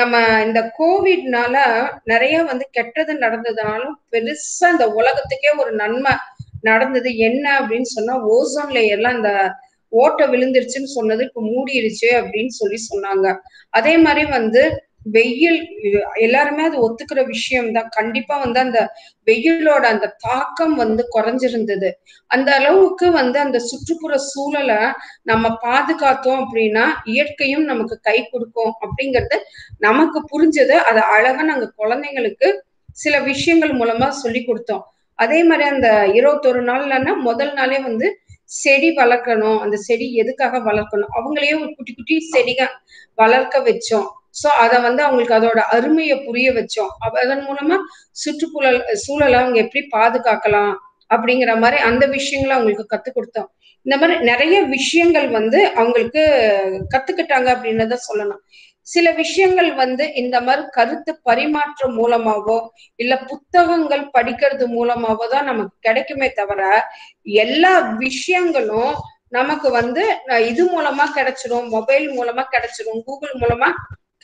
நம்ம இந்த கோவிட்னால நிறைய வந்து கெட்டது நடந்ததுனாலும் பெருசா இந்த உலகத்துக்கே ஒரு நன்மை நடந்தது. என்ன அப்படின்னு சொன்னா, ஓசோன் லேயர்லாம் இந்த ஓட்டை விழுந்துருச்சுன்னு சொன்னது இப்ப மூடிருச்சு அப்படின்னு சொன்னாங்க. அதே மாதிரி வந்து வெயில், எல்லாருமே அது ஒத்துக்கிற விஷயம்தான். கண்டிப்பா வந்து அந்த வெயிலோட அந்த தாக்கம் வந்து குறைஞ்சிருந்தது. அந்த அளவுக்கு வந்து அந்த சுற்றுப்புற சூழலை நம்ம பாதுகாத்தோம் அப்படின்னா இயற்கையும் நமக்கு கை கொடுக்கும் அப்படிங்கறது நமக்கு புரிஞ்சது. அதை அழகா நாங்க குழந்தைங்களுக்கு சில விஷயங்கள் மூலமா சொல்லி கொடுத்தோம். அதே மாதிரி அந்த 21 நாள்லன்னா முதல் நாளே வந்து செடி வளர்க்கணும், அந்த செடி எதுக்காக வளர்க்கணும், அவங்களையே ஒரு குட்டி குட்டி செடிக வளர்க்க வச்சோம். சோ அத வந்து அவங்களுக்கு அதோட அருமையை புரிய வச்சோம். அதன் மூலமா சுற்றுப்புற சூழலை அவங்க எப்படி பாதுகாக்கலாம் அப்படிங்கிற மாதிரி அந்த விஷயங்களை அவங்களுக்கு கத்து கொடுத்தோம். இந்த மாதிரி நிறைய விஷயங்கள் வந்து அவங்களுக்கு கத்துக்கிட்டாங்க அப்படின்னு தான் சொல்லணும். சில விஷயங்கள் வந்து இந்த மாதிரி கருத்து பரிமாற்றம் மூலமாவோ இல்ல புத்தகங்கள் படிக்கிறது மூலமாவோ தான் நமக்கு கிடைக்குமே தவிர எல்லா விஷயங்களும் நமக்கு வந்து இது மூலமா கிடைச்சிரும், மொபைல் மூலமா கிடைச்சிரும், கூகுள் மூலமா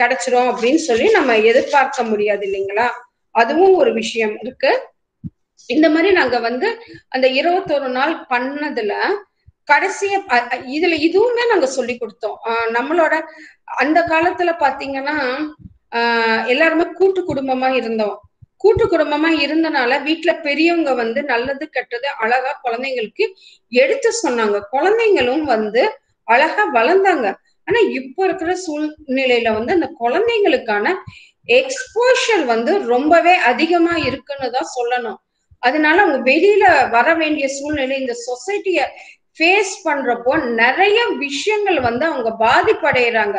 கிடைச்சிரும் அப்படின்னு சொல்லி நம்ம எதிர்பார்க்க முடியாது இல்லைங்களா? அதுவும் ஒரு விஷயம் இருக்கு. இந்த மாதிரி நாங்க வந்து அந்த 21 நாள் பண்ணதுல கடைசிய இதுவுமே நாங்க சொல்லி கொடுத்தோம். நம்மளோட அந்த காலத்துல பாத்தீங்கன்னா எல்லாருமே கூட்டு குடும்பமா இருந்தோம். கூட்டு குடும்பமா இருந்தனால வீட்டுல பெரியவங்க வந்து நல்லது கெட்டது அழகா குழந்தைங்களுக்கு எடுத்து சொன்னாங்க. குழந்தைங்களும் வந்து அழகா வளர்ந்தாங்க. ஆனா இப்ப இருக்கிற சூழ்நிலையில வந்து அந்த குழந்தைங்களுக்கான எக்ஸ்போஷர் வந்து ரொம்பவே அதிகமா இருக்குன்னு தான் சொல்லணும். அதனால அவங்க வெளியில வர வேண்டிய சூழ்நிலை, இந்த சொசைட்டிய ஃபேஸ் பண்றப்போ நிறைய விஷயங்கள் வந்து அவங்க பாதிப்படைகிறாங்க.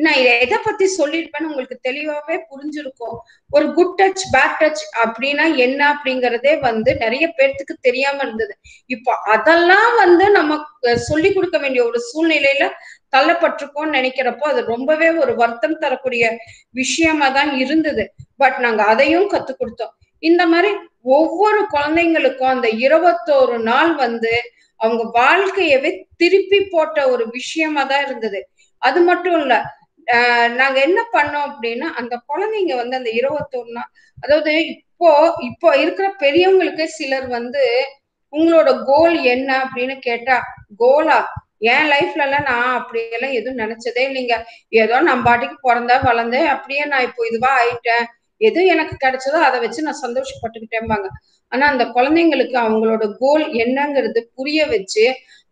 நான் எதை பத்தி சொல்லியிருப்பேன்னு உங்களுக்கு தெளிவாவே புரிஞ்சிருக்கும். ஒரு குட் டச் பேட் டச் அப்படின்னா என்ன அப்படிங்கறதே வந்து நிறைய பேர்த்துக்கு தெரியாம இருந்தது. இப்போ அதெல்லாம் வந்து நம்ம சொல்லி கொடுக்க வேண்டிய ஒரு சூழ்நிலையில தள்ளப்பட்டிருக்கோம்னு நினைக்கிறப்போ அது ரொம்பவே ஒரு வருத்தம் தரக்கூடிய விஷயமா தான் இருந்தது. பட் நாங்க அதையும் கத்து கொடுத்தோம். இந்த மாதிரி ஒவ்வொரு குழந்தைங்களுக்கும் அந்த 21 நாள் வந்து அவங்க வாழ்க்கையவே திருப்பி போட்ட ஒரு விஷயமா தான் இருந்தது. அது மட்டும் இல்ல, நாங்க என்ன பண்ணோம் அப்படின்னா அந்த குழந்தைங்க வந்து அந்த 21 நாள், அதாவது இப்போ இருக்கிற பெரியவங்களுக்கு சிலர் வந்து உங்களோட கோல் என்ன அப்படின்னு கேட்டா, கோலா என் லைஃப்ல எல்லாம் நான் அப்படியெல்லாம் எதுவும் நினைச்சதே இல்லைங்க, ஏதோ நான் பாட்டுக்கு பிறந்தா வளர்ந்தேன், அப்படியே நான் இப்போ இதுவா ஆயிட்டேன், எது எனக்கு கிடைச்சதோ அதை வச்சு நான் சந்தோஷப்பட்டுக்கிட்டேன்பாங்க. ஆனா அந்த குழந்தைங்களுக்கு அவங்களோட கோல் என்னங்கிறது புரிய வச்சு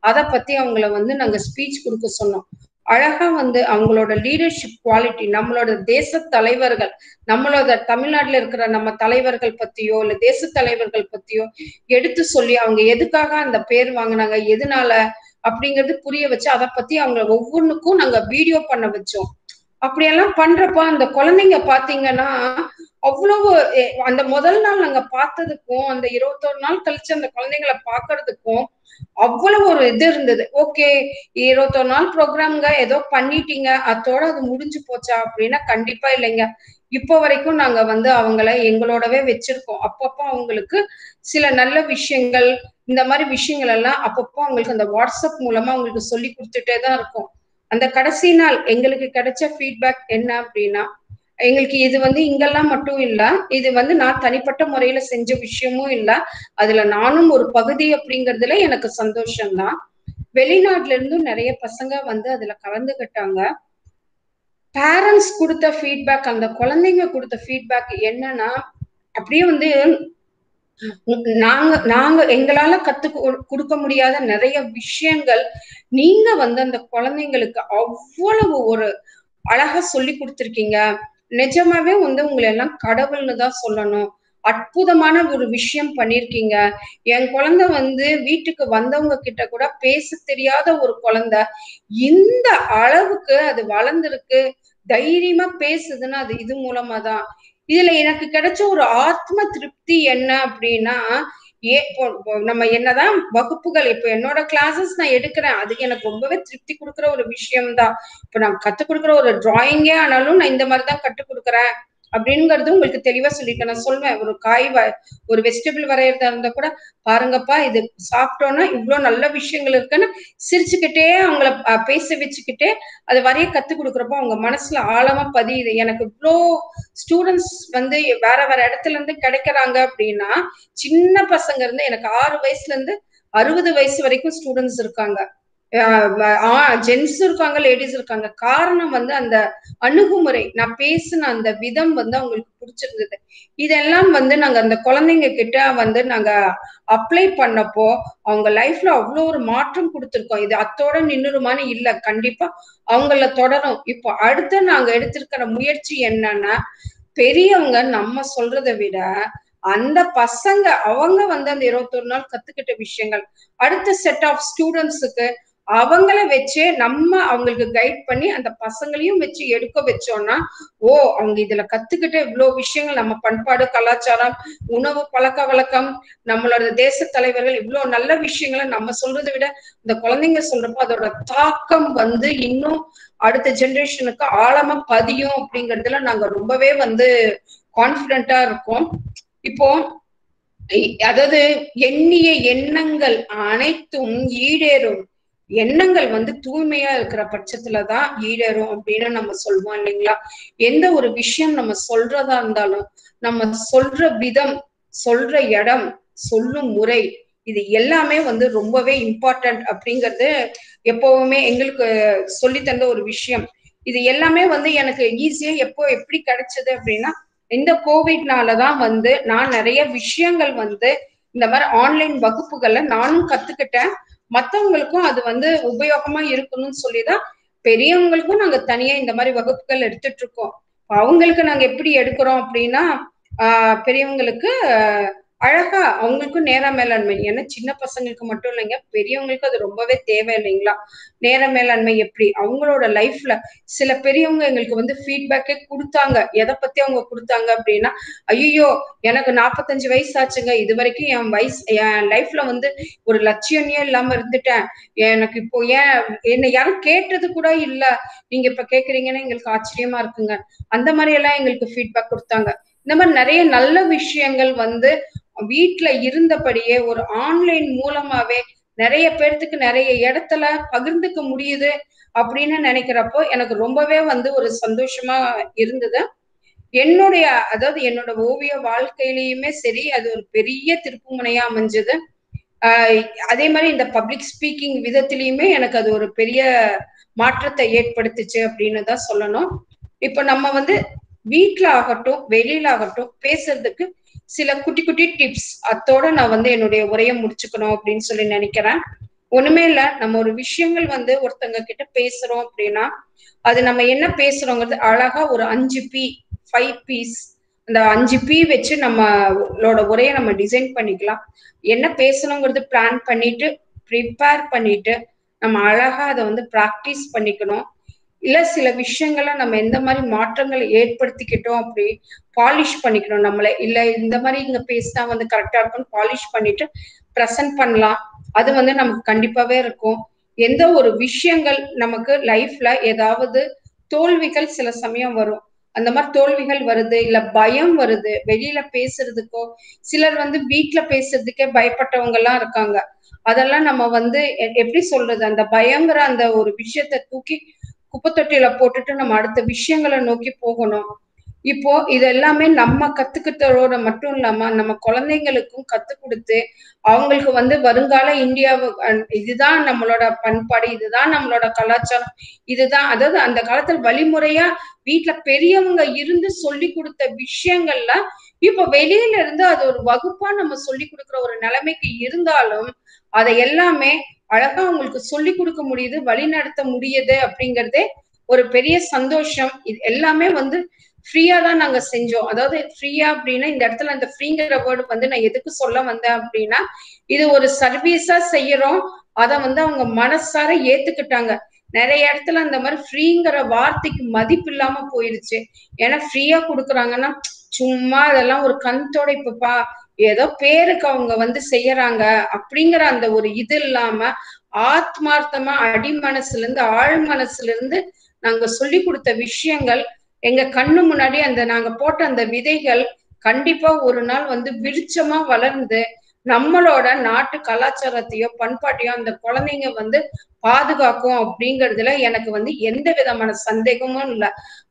அதை பத்தி அவங்கள வந்து நாங்க ஸ்பீச் கொடுக்க சொன்னோம். அழகா வந்து அவங்களோட லீடர்ஷிப் குவாலிட்டி, நம்மளோட தேச தலைவர்கள், நம்மளோட தமிழ்நாட்டுல இருக்கிற நம்ம தலைவர்கள் பத்தியோ இல்ல தேச தலைவர்கள் பத்தியோ எடுத்து சொல்லி அவங்க எதுக்காக அந்த பேர் வாங்கினாங்க, எதனால அப்படிங்கிறது புரிய வச்சு அதை பத்தி அவங்க ஒவ்வொன்றுக்கும் நாங்க வீடியோ பண்ண வச்சோம். அப்படியெல்லாம் பண்றப்ப அந்த குழந்தைங்க பாத்தீங்கன்னா அவ்வளவு அந்த முதல் நாள் நாங்க பார்த்ததுக்கும் அந்த 21 நாள் கழிச்சு அந்த குழந்தைங்களை பாக்குறதுக்கும் அவ்வளவு ஒரு இது இருந்தது. ஓகே, 21 நாள் ப்ரோக்ராம்ங்க ஏதோ பண்ணிட்டீங்க, அதோட அது முடிஞ்சு போச்சா அப்படின்னா கண்டிப்பா இல்லைங்க. இப்போ வரைக்கும் நாங்க வந்து அவங்கள எங்களோடவே வச்சிருக்கோம். அப்பப்போ அவங்களுக்கு சில நல்ல விஷயங்கள், இந்த மாதிரி விஷயங்கள் எல்லாம் அப்பப்போ அவங்களுக்கு அந்த வாட்ஸ்அப் மூலமா அவங்களுக்கு சொல்லி கொடுத்துட்டே தான் இருக்கும். அந்த கடைசி நாள் எங்களுக்கு கிடைச்ச ஃபீட்பேக் என்ன அப்படின்னா, எங்களுக்கு இது வந்து இங்கெல்லாம் மட்டும் இல்ல, இது வந்து நான் தனிப்பட்ட முறையில செஞ்ச விஷயமும் இல்ல, அதுல நானும் ஒரு பகுதி அப்படிங்கறதுல எனக்கு சந்தோஷம்தான். வெளிநாட்டுல இருந்தும் நிறைய பசங்க வந்து அதுல கலந்துகிட்டாங்க. பேரண்ட்ஸ் கொடுத்த ஃபீட்பேக், அந்த குழந்தைங்க கொடுத்த ஃபீட்பேக் என்னன்னா, அப்படியே வந்து நாங்க எங்களால கொடுக்க முடியாத நிறைய விஷயங்கள் நீங்க வந்து அந்த குழந்தைங்களுக்கு அவ்வளவு ஒரு அழகா சொல்லி கொடுத்துருக்கீங்க, நிஜமாவே வந்து உங்களை எல்லாம் கடவுள்னு தான் சொல்லணும் அற்புதமான ஒரு விஷயம் பண்ணிருக்கீங்க. என் குழந்தை வந்து வீட்டுக்கு வந்தவங்க கிட்ட கூட பேச தெரியாத ஒரு குழந்தை இந்த அளவுக்கு அது வளர்ந்துருக்கு, தைரியமா பேசுதுன்னா அது இது மூலமா தான். இதுல எனக்கு கிடைச்ச ஒரு ஆத்ம திருப்தி என்ன அப்படின்னா, நம்ம என்னதான் வகுப்புகள் இப்ப என்னோட கிளாஸஸ் நான் எடுக்கிறேன், அதுக்கு எனக்கு ரொம்பவே திருப்தி கொடுக்குற ஒரு விஷயம் தான். இப்ப நான் கத்துக் கொடுக்குற ஒரு டிராயிங்கே ஆனாலும் நான் இந்த மாதிரிதான் கற்றுக் கொடுக்குறேன் அப்படிங்கிறது உங்களுக்கு தெளிவா சொல்லிருக்கேன். நான் சொல்வேன், ஒரு ஒரு வெஜிடபிள் வரையறதா இருந்தா கூட, பாருங்கப்பா இது சாப்பிட்டோம்னா இவ்வளவு நல்ல விஷயங்கள் இருக்குன்னு சிரிச்சுக்கிட்டே அவங்கள பேச வச்சுக்கிட்டே அதை வரைய கத்துக் கொடுக்குறப்போ அவங்க மனசுல ஆழமா பதியுது. எனக்கு இவ்வளோ ஸ்டூடெண்ட்ஸ் வந்து வேற வேற இடத்துல இருந்து கிடைக்கிறாங்க அப்படின்னா, சின்ன பசங்க இருந்து எனக்கு 6 வயசுல இருந்து 60 வயசு வரைக்கும் ஸ்டூடெண்ட்ஸ் இருக்காங்க. ஜென்ஸ் இருக்காங்க, லேடிஸ் இருக்காங்க. காரணம் வந்து அந்த அணுகுமுறை, நான் பேசின அந்த விதம் வந்து அவங்களுக்கு பிடிச்சிருந்தது. இதெல்லாம் வந்து நாங்க அந்த குழந்தைங்க கிட்ட வந்து நாங்க அப்ளை பண்ணப்போ அவங்க லைஃப்ல அவ்வளவு ஒரு மாற்றம் கொடுத்திருக்கோம். இது அத்தோட நின்னுருமான்னு இல்ல, கண்டிப்பா அவங்கள தொடரும். இப்போ அடுத்து நாங்க எடுத்திருக்கிற முயற்சி என்னன்னா, பெரியவங்க நம்ம சொல்றதை விட அந்த பசங்க அவங்க வந்து அந்த 21 நாள் கத்துக்கிட்ட விஷயங்கள் அடுத்த செட் ஆஃப் ஸ்டூடெண்ட்ஸுக்கு அவங்கள வச்சே நம்ம அவங்களுக்கு கைட் பண்ணி அந்த பசங்களையும் வச்சு எடுக்க வச்சோம்னா, அவங்க இதுல கத்துக்கிட்ட இவ்வளவு விஷயங்கள், நம்ம பண்பாடு, கலாச்சாரம், உணவு பழக்க வழக்கம், நம்மளோட தேச தலைவர்கள் இவ்வளவு நல்ல விஷயங்களை நம்ம சொல்றதை விட இந்த குழந்தைங்க சொல்றப்போ அதோட தாக்கம் வந்து இன்னும் அடுத்த ஜெனரேஷனுக்கு ஆழமா பதியும் அப்படிங்கறதுல நாங்க ரொம்பவே வந்து கான்பிடென்டா இருக்கோம். இப்போ அதாவது எண்ணிய எண்ணங்கள் அனைத்தும் ஈடேறும். எண்ணங்கள் வந்து தூய்மையா இருக்கிற பட்சத்துலதான் ஈடேறும் அப்படின்னு நம்ம சொல்லுவோம் இல்லைங்களா? எந்த ஒரு விஷயம் நம்ம சொல்றதா இருந்தாலும் நம்ம சொல்ற விதம், சொல்ற இடம், சொல்லும் முறை, இது எல்லாமே வந்து ரொம்பவே இம்பார்ட்டன்ட் அப்படிங்கிறது எப்பவுமே எங்களுக்கு சொல்லி தந்த ஒரு விஷயம். இது எல்லாமே வந்து எனக்கு ஈஸியா எப்படி கிடைச்சது அப்படின்னா, இந்த கோவிட்னாலதான் வந்து நான் நிறைய விஷயங்கள் வந்து இந்த மாதிரி ஆன்லைன் வகுப்புகள்ல நானும் கத்துக்கிட்டேன். மத்தவங்களுக்கும் அது வந்து உபயோகமா இருக்கணும்னு சொல்லிதான் பெரியவங்களுக்கும் நாங்க தனியா இந்த மாதிரி வகுப்புகள் எடுத்துட்டு இருக்கோம். அவங்களுக்கு நாங்க எப்படி எடுக்கிறோம் அப்படின்னா, பெரியவங்களுக்கு அழகா அவங்களுக்கும் நேர மேலாண்மை, ஏன்னா சின்ன பசங்களுக்கு மட்டும் இல்லைங்க, பெரியவங்களுக்கும் அது ரொம்பவே தேவை இல்லைங்களா? நேர மேலாண்மை எப்படி அவங்களோட லைஃப்ல சில பெரியவங்க எங்களுக்கு வந்து ஃபீட்பேக்கே கொடுத்தாங்க. எதை பத்தி அவங்க கொடுத்தாங்க அப்படின்னா, ஐயோ எனக்கு 45 வயசு ஆச்சுங்க, இது வரைக்கும் என் லைஃப்ல வந்து ஒரு லட்சியமே இல்லாம இருந்துட்டேன். எனக்கு இப்போ என்னை யாரும் கேட்டது கூட இல்ல, நீங்க இப்ப கேக்குறீங்கன்னு எங்களுக்கு ஆச்சரியமா இருக்குங்க. அந்த மாதிரி எல்லாம் எங்களுக்கு ஃபீட்பேக் கொடுத்தாங்க. இந்த மாதிரி நிறைய நல்ல விஷயங்கள் வந்து வீட்டுல இருந்தபடியே ஒரு ஆன்லைன் மூலமாவே நிறைய பேர்த்துக்கு நிறைய இடத்துல பகிர்ந்துக்க முடியுது அப்படின்னு நினைக்கிறப்போ எனக்கு ரொம்பவே வந்து ஒரு சந்தோஷமா இருந்தது. என்னோட ஓவிய வாழ்க்கையிலயுமே சரி, அது ஒரு பெரிய திருப்புமுனையா அமைஞ்சது. அதே மாதிரி இந்த பப்ளிக் ஸ்பீக்கிங் விதத்திலயுமே எனக்கு அது ஒரு பெரிய மாற்றத்தை ஏற்படுத்துச்சு அப்படின்னு தான் சொல்லணும். இப்ப நம்ம வந்து வீட்டுல ஆகட்டும் வெளியில ஆகட்டும் பேசுறதுக்கு சில குட்டி குட்டி டிப்ஸ் அத்தோட நான் வந்து என்னுடைய உரையை முடிச்சுக்கணும் அப்படின்னு சொல்லி நினைக்கிறேன். ஒண்ணுமே இல்ல, நம்ம ஒரு விஷயங்கள் வந்து ஒருத்தங்க கிட்ட பேசுறோம் அப்படின்னா அது நம்ம என்ன பேசுறோங்கிறது அழகா ஒரு 5 பீஸ் அந்த 5 வச்சு நம்மளோட உரையை நம்ம டிசைன் பண்ணிக்கலாம். என்ன பேசணுங்கிறது பிளான் பண்ணிட்டு ப்ரிப்பேர் பண்ணிட்டு நம்ம அழகா அதை வந்து பிராக்டிஸ் பண்ணிக்கணும். இல்ல சில விஷயங்களை நம்ம எந்த மாதிரி மாற்றங்களை ஏற்படுத்திக்கிட்டோம் அப்படி பாலிஷ் பண்ணிக்கணும் நம்மள. இல்ல இந்த மாதிரி இங்க பேசினா வந்து கரெக்டா இருக்கும்னு பாலிஷ் பண்ணிட்டு ப்ரெசென்ட் பண்ணலாம். அது வந்து நமக்கு கண்டிப்பாவே இருக்கும். எந்த ஒரு விஷயங்கள் நமக்கு லைஃப்ல ஏதாவது தோல்விகள் சில சமயம் வரும். அந்த மாதிரி தோல்விகள் வருது, இல்ல பயம் வருது வெளியில பேசுறதுக்கோ, சிலர் வந்து வீட்டுல பேசுறதுக்கே பயப்பட்டவங்க எல்லாம் இருக்காங்க. அதெல்லாம் நம்ம வந்து எப்படி சொல்றது, அந்த பயங்கிற அந்த ஒரு விஷயத்த தூக்கி குப்பை தொட்டியில போட்டுட்டு நம்ம அடுத்த விஷயங்களை நோக்கி போகணும். இப்போ இது எல்லாமே நம்ம கத்துக்கிட்டதோட மட்டும் இல்லாம நம்ம குழந்தைங்களுக்கும் கத்து கொடுத்து அவங்களுக்கு வந்து வருங்கால இந்தியாவு இதுதான் நம்மளோட பண்பாடு, இதுதான் நம்மளோட கலாச்சாரம், இதுதான் அதாவது அந்த காலத்துல வழிமுறையா வீட்டுல பெரியவங்க இருந்து சொல்லி கொடுத்த விஷயங்கள்ல இப்ப வெளியில இருந்து அது ஒரு வகுப்பா நம்ம சொல்லி கொடுக்குற ஒரு நிலைமைக்கு இருந்தாலும் அதை எல்லாமே அழகா உங்களுக்கு சொல்லி கொடுக்க முடியுது, வழி நடத்த முடியுது அப்படிங்கறதே ஒரு பெரிய சந்தோஷம். இது எல்லாமே வந்து ஃப்ரீயா தான் நாங்க செஞ்சோம். அதாவது ஃப்ரீயா அப்படின்னா இந்த இடத்துல அந்த ஃப்ரீங்கிற வேர்டு வந்து நான் எதுக்கு சொல்ல வந்தேன் அப்படின்னா, இது ஒரு சர்வீஸா செய்யறோம். அத வந்து அவங்க மனசார ஏத்துக்கிட்டாங்க. நிறைய இடத்துல அந்த மாதிரி ஃப்ரீங்கிற வார்த்தைக்கு மதிப்பு இல்லாம போயிடுச்சு. ஏன்னா ஃப்ரீயா கொடுக்குறாங்கன்னா சும்மா அதெல்லாம் ஒரு கண் துடைப்புப்பா, ஏதோ பேருக்கு அவங்க வந்து செய்யறாங்க அப்படிங்கிற அந்த ஒரு இது இல்லாம ஆத்மார்த்தமா அடி மனசுல இருந்து ஆழ் மனசுல இருந்து நாங்க சொல்லி கொடுத்த விஷயங்கள் எங்க கண்ணு முன்னாடி அந்த நாங்க போட்ட அந்த விதைகள் கண்டிப்பா ஒரு நாள் வந்து விருட்சமா வளர்ந்து நம்மளோட நாட்டு கலாச்சாரத்தையோ பண்பாட்டையோ அந்த குழந்தைங்க வந்து பாதுகாக்கும் அப்படிங்கறதுல எனக்கு வந்து எந்த விதமான சந்தேகமும் இல்லை.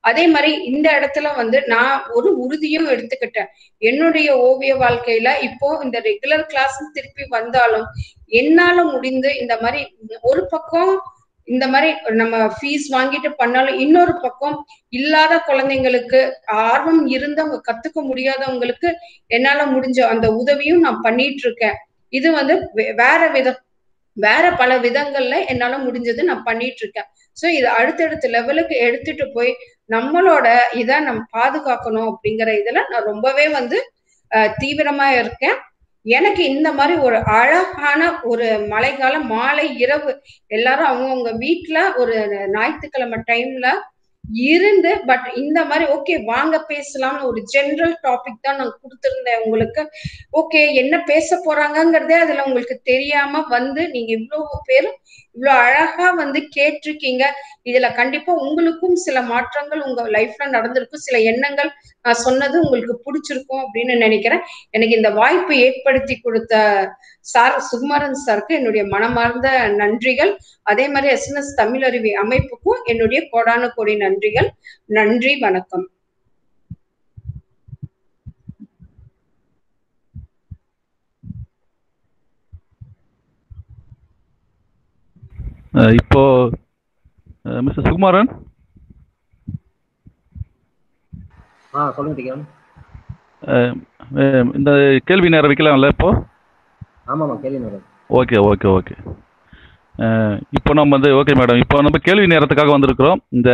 அதே மாதிரி இந்த இடத்துல வந்து நான் ஒரு உறுதியும் எடுத்துக்கிட்டேன். என்னுடைய ஓவிய வாழ்க்கையில இப்போ இந்த ரெகுலர் கிளாஸ் திருப்பி வந்தாலும் என்னால முடிந்து இந்த மாதிரி ஒரு பக்கம் இந்த மாதிரி நம்ம ஃபீஸ் வாங்கிட்டு பண்ணாலும் இன்னொரு பக்கம் இல்லாத குழந்தைங்களுக்கு ஆர்வம் இருந்தவங்க கத்துக்க முடியாதவங்களுக்கு என்னால முடிஞ்ச அந்த உதவியும் நான் பண்ணிட்டு இருக்கேன். இது வந்து வேற பல விதங்கள்ல என்னால முடிஞ்சது நான் பண்ணிட்டு இருக்கேன். சோ இது அடுத்தடுத்த லெவலுக்கு எடுத்துட்டு போய் நம்மளோட இதை நம்ம பாதுகாக்கணும் அப்படிங்கிற இதுல நான் ரொம்பவே வந்து தீவிரமா இருக்கேன். எனக்கு இந்த மாதிரி ஒரு அழகான ஒரு மழைக்கால மாலை இரவு எல்லாரும் அவங்கவுங்க வீட்டுல ஒரு ஞாயிற்றுக்கிழமை டைம்ல இருந்து பட் இந்த மாதிரி ஓகே வாங்க பேசலாம்னு ஒரு ஜெனரல் டாபிக் தான் நான் கொடுத்திருந்தேன் உங்களுக்கு. ஓகே என்ன பேச போறாங்கிறதே அதுல உங்களுக்கு தெரியாம வந்து நீங்க இவ்வளவு பேரும் இவ்வளவு அழகா வந்து கேட்டிருக்கீங்க. இதுல கண்டிப்பா உங்களுக்கும் சில மாற்றங்கள் உங்க லைஃப்ல நடந்திருக்கும். சில எண்ணங்கள் நான் சொன்னது உங்களுக்கு பிடிச்சிருக்கும் அப்படின்னு நினைக்கிறேன். எனக்கு இந்த வாய்ப்பு ஏற்படுத்தி கொடுத்த சார் சுகுமாரன் சாருக்கு என்னுடைய மனமார்ந்த நன்றிகள். அதே மாதிரி SNS தமிழருவி அமைப்புக்கும் என்னுடைய கோடான கோடி நன்றிகள். நன்றி, வணக்கம். இப்போ மிஸ்டர் சுகுமாரன். சொல்லுங்க டிகன். இந்த கேள்வி நேரம் வைக்கலாம்ல இப்போ? ஆமாம்மா, கேள்வி நேரம். Okay okay okay. இப்போ நம்ம வந்து ஓகே மேடம், இப்போ நம்ம கேள்வி நேரத்துக்காக வந்திருக்கிறோம். இந்த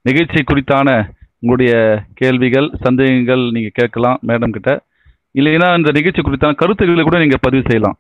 நிகழ்ச்சி குறித்தான உங்களுடைய கேள்விகள் சந்தேகங்கள் நீங்கள் கேட்கலாம் மேடம் கிட்ட. இல்லைன்னா இந்த நிகழ்ச்சி குறித்தான கருத்துக்களை கூட நீங்கள் பதிவு செய்யலாம்.